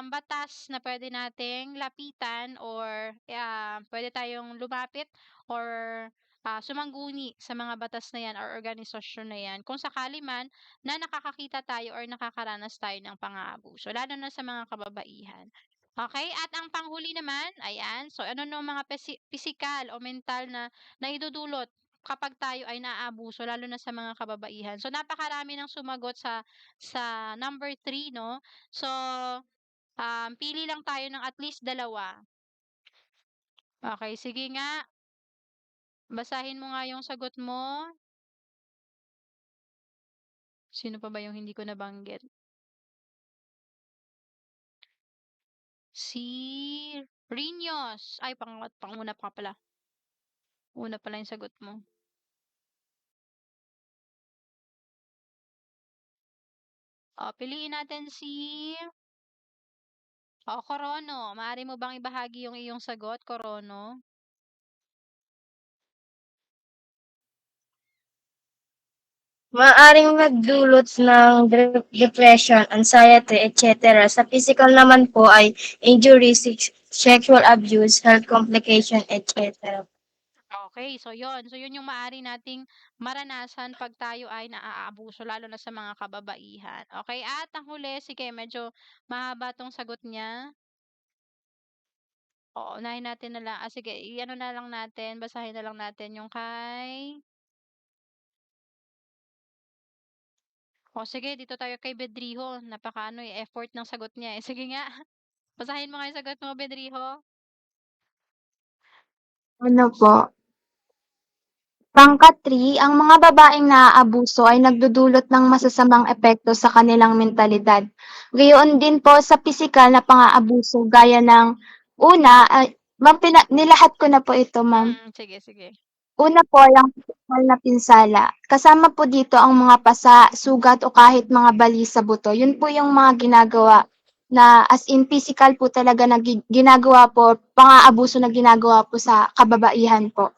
batas na pwede nating lapitan or, puwede tayong lumapit or sumangguni sa mga batas na 'yan or organisasyon na 'yan kung sakali man na nakakakita tayo or nakakaranas tayo ng pang-aabuso, lalo na sa mga kababaihan. Okay, at ang panghuli naman, ayan, so ano no mga pisikal o mental na naidudulot kapag tayo ay naaabuso lalo na sa mga kababaihan. So napakarami ng sumagot sa number 3 'no. So, pili lang tayo ng at least dalawa. Okay, sige nga. Basahin mo nga yung sagot mo. Sino pa ba yung hindi ko nabanggit? Si Rinyos. Ay, panguna pa pala. Una pala yung sagot mo. Piliin natin si Corono. Maaari mo bang ibahagi yung iyong sagot, Corono? Maaaring magdulot ng depression, anxiety, etc. Sa physical naman po ay injury, sexual abuse, health complication, etc. Okay, so yon. So yun yung maaari nating maranasan 'pag tayo ay naaabuso lalo na sa mga kababaihan. Okay, at ang huli, sige medyo mahaba 'tong sagot niya. Oo, unahin natin na lang sige i-ano na lang natin, basahin na lang natin yung kay sige dito tayo kay Bedriho, napakaano, effort ng sagot niya, eh. Sige nga, basahin mo nga yung sagot mo, Bedriho. Ano po? Pangkat 3, ang mga babaeng naaabuso ay nagdudulot ng masasamang epekto sa kanilang mentalidad. Gayon din po sa pisikal na pang-aabuso gaya ng una ay ma'am nilahat ko na po ito, ma'am. Sige, sige. Una po ang pisikal na pinsala. Kasama po dito ang mga pasa, sugat o kahit mga bali sa buto. Yun po yung mga ginagawa na as in physical po talaga na ginagawa po, pang-aabuso na ginagawa po sa kababaihan po.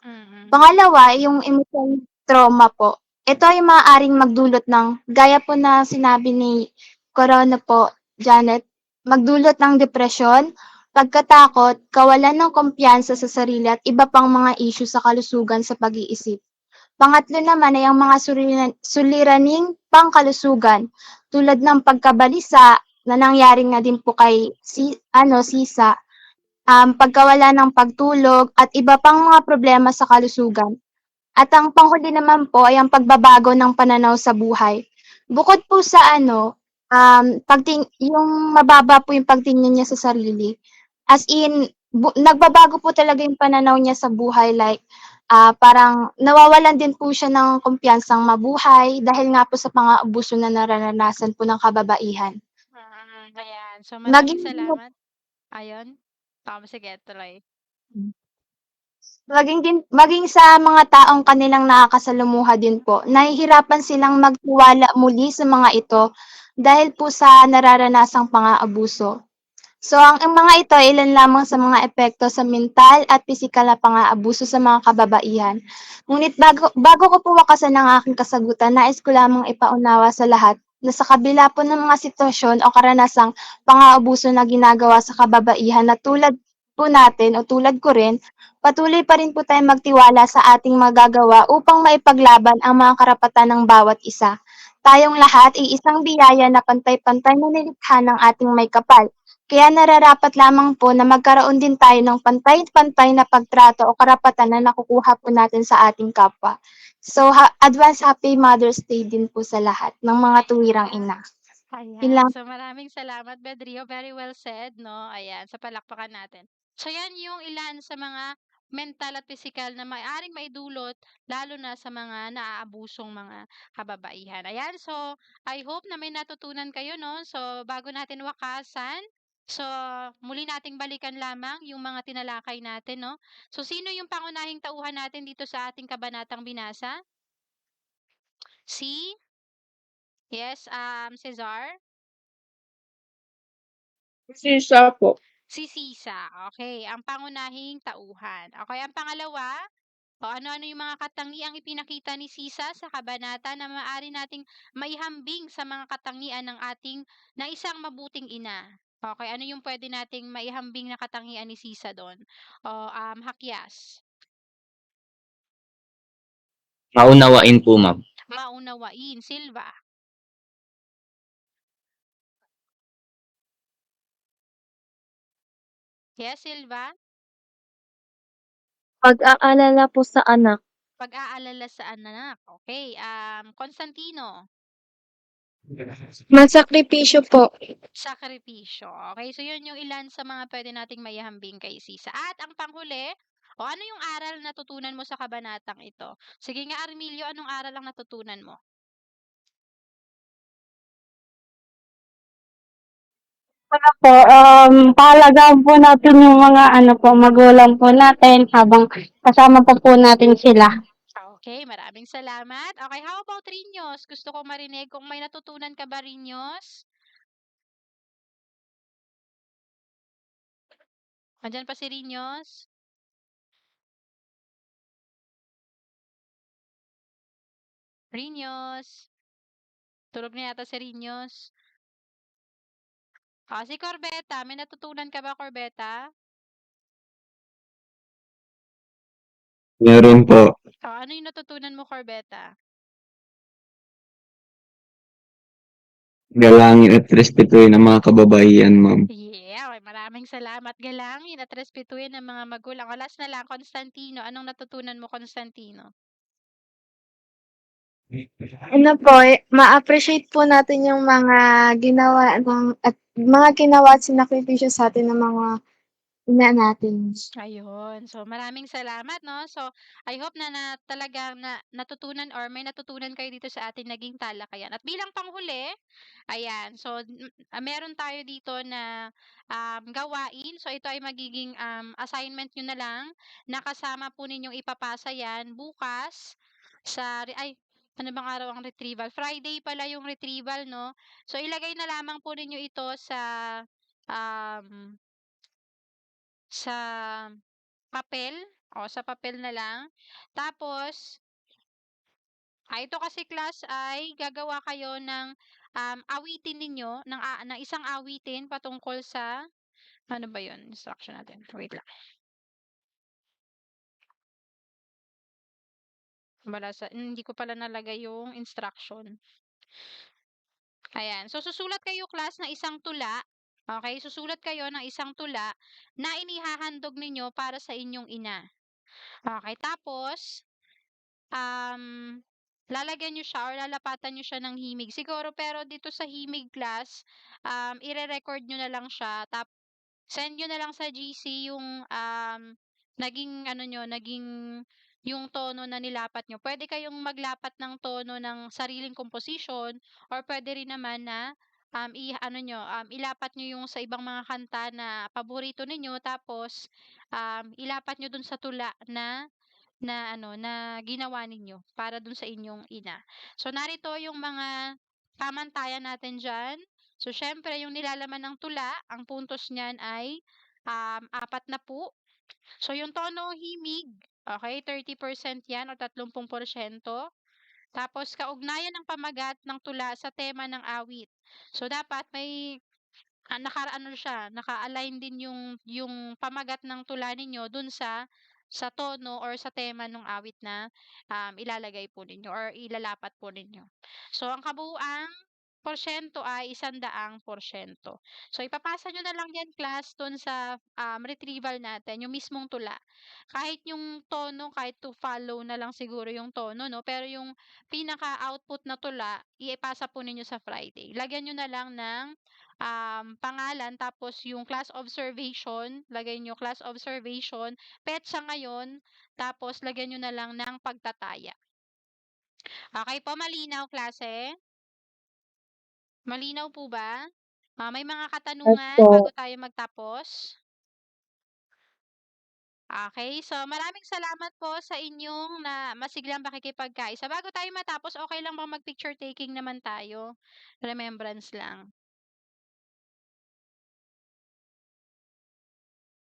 Pangalawa, yung emotional trauma po. Ito ay maaaring magdulot ng, gaya po na sinabi ni Corona po, Janet, magdulot ng depresyon, pagkatakot, kawalan ng kumpiyansa sa sarili at iba pang mga issue sa kalusugan sa pag-iisip. Pangatlo naman ay ang mga suliraning pangkalusugan tulad ng pagkabalisa na nangyari nga din po kay Sisa, pagkawala ng pagtulog at iba pang mga problema sa kalusugan. At ang panghuli naman po ay ang pagbabago ng pananaw sa buhay. Bukod po sa yung mababa po yung pagtingin niya sa sarili. As in, nagbabago po talaga yung pananaw niya sa buhay like parang nawawalan din po siya ng kumpiyansang mabuhay dahil nga po sa pang-aabuso na nararanasan po ng kababaihan. Ayan. So maraming Naging salamat. Ayun. Sige tuloy. Maging sa mga taong kanilang nakakasalumuha din po, nahihirapan silang magtiwala muli sa mga ito dahil po sa nararanasang pang-aabuso. So ang mga ito ay ilan lamang sa mga epekto sa mental at pisikal na pang-aabuso sa mga kababaihan. Ngunit bago ko po wakasan ang aking kasagutan, nais ko lamang ipaunawa sa lahat na sa kabila po ng mga sitwasyon o karanasang pang-aabuso na ginagawa sa kababaihan na tulad po natin o tulad ko rin, patuloy pa rin po tayong magtiwala sa ating magagawa upang maipaglaban ang mga karapatan ng bawat isa. Tayong lahat ay isang biyaya na pantay-pantay na nilikha ng ating may kapal. Kaya nararapat lamang po na magkaroon din tayo ng pantay-pantay na pagtrato o karapatan na nakukuha po natin sa ating kapwa. So, advance happy Mother's Day din po sa lahat ng mga tuwirang ina. Yun lang. Ayan. So maraming salamat, Bedrio. Very well said, no? Ayan, sa palakpakan natin. So yan yung ilan sa mga mental at physical na maaaring maidulot lalo na sa mga naaabusong mga kababaihan. Ayan, so I hope na may natutunan kayo, no? So bago natin wakasan, so muli nating balikan lamang yung mga tinalakay natin, no? So sino yung pangunahing tauhan natin dito sa ating kabanatang binasa? Si? Yes, Cesar? Sisa po. Si Sisa, okay, ang pangunahing tauhan. Okay, ang pangalawa, o ano-ano yung mga katangiang ipinakita ni Sisa sa kabanata na maaari nating maihambing sa mga katangian ng ating na isang mabuting ina. Okay, ano yung pwede nating maihambing na katangian ni Sisa doon? O, Hakyas. Maunawain po, ma'am. Maunawain, Silva. Yes, Silva? Pag-aalala po sa anak. Pag-aalala sa anak. Okay, Constantino. Masakripisyo po. Sakripisyo. Okay, so yun yung ilan sa mga pwede nating maihambing kay Sisa. At ang panghuli, o ano yung aral na natutunan mo sa kabanatang ito? Sige nga, Armilio, anong aral ang natutunan mo? Po, pahalagahan po natin yung mga magulang po natin habang kasama pa po natin sila. Okay, maraming salamat. Okay, how about Rinyos? Gusto ko marinig kung may natutunan ka ba, Rinyos? Andyan pa si Rinyos? Rinyos. Tulog na yata si Rinyos. Si Corbetta, may natutunan ka ba, Corbetta? Meron po. Ano yung natutunan mo, Corbetta? Galangin at respetuhin ang mga kababaihan, ma'am. Yeah, maraming salamat. Galangin at respetuhin ang mga magulang. Last na lang, Constantino. Anong natutunan mo, Constantino? Ano po, ma-appreciate po natin yung mga ginawa at mga ginawa at sinakripisyo sa atin ng mga ina natin. Ayun. So, maraming salamat, no? So, I hope na talagang natutunan or may natutunan kayo dito sa ating naging talakayan. At bilang panghuli, ayan. So, meron tayo dito na gawain. So, ito ay magiging assignment nyo na lang. Nakasama po ninyong ipapasa yan bukas ano bang araw ang retrieval? Friday pala yung retrieval, no? So, ilagay na lamang po ninyo ito um, sa papel, sa papel na lang. Tapos, ito kasi class ay gagawa kayo ng awitin ninyo, ng isang awitin patungkol sa, ano ba yun? Instruction natin. Wait lang. Hindi ko pala nalagay yung instruction. Ayan. So, susulat kayo class ng isang tula. Okay? Susulat kayo ng isang tula na inihahandog ninyo para sa inyong ina. Okay? Tapos, lalagyan niyo siya or lalapatan niyo siya ng himig. Siguro pero dito sa himig class, ire-record niyo na lang siya send niyo na lang sa GC yung naging yung tono na nilapat niyo. Pwede kayong maglapat ng tono ng sariling composition or pwede rin naman na ilapat niyo yung sa ibang mga kanta na paborito ninyo tapos ilapat niyo dun sa tula na ginawa ninyo para dun sa inyong ina. So, narito yung mga pamantayan natin dyan. So, syempre, yung nilalaman ng tula, ang puntos niyan ay 4 na po. So, yung tono himig, okay, 30% yan o 30%. Tapos, kaugnayan ng pamagat ng tula sa tema ng awit. So, dapat may naka-align din yung pamagat ng tula ninyo dun sa tono or sa tema ng awit na ilalagay po ninyo or ilalapat po ninyo. So, ang kabuuang porsyento ay 100%. So, ipapasa nyo na lang yan, class, dun sa retrieval natin, yung mismong tula. Kahit yung tono, kahit to follow na lang siguro yung tono, no? Pero yung pinaka-output na tula, ipasa po ninyo sa Friday. Lagyan nyo na lang ng pangalan, tapos yung class observation, lagay nyo class observation, petsa ngayon, tapos lagyan nyo na lang ng pagtataya. Okay po, malinaw klase? Malinaw po ba? May mga katanungan bago tayo magtapos? Okay, so maraming salamat po sa inyong masiglang pakikipagkaisa. Bago tayo matapos, okay lang bang mag-picture taking naman tayo? Remembrance lang.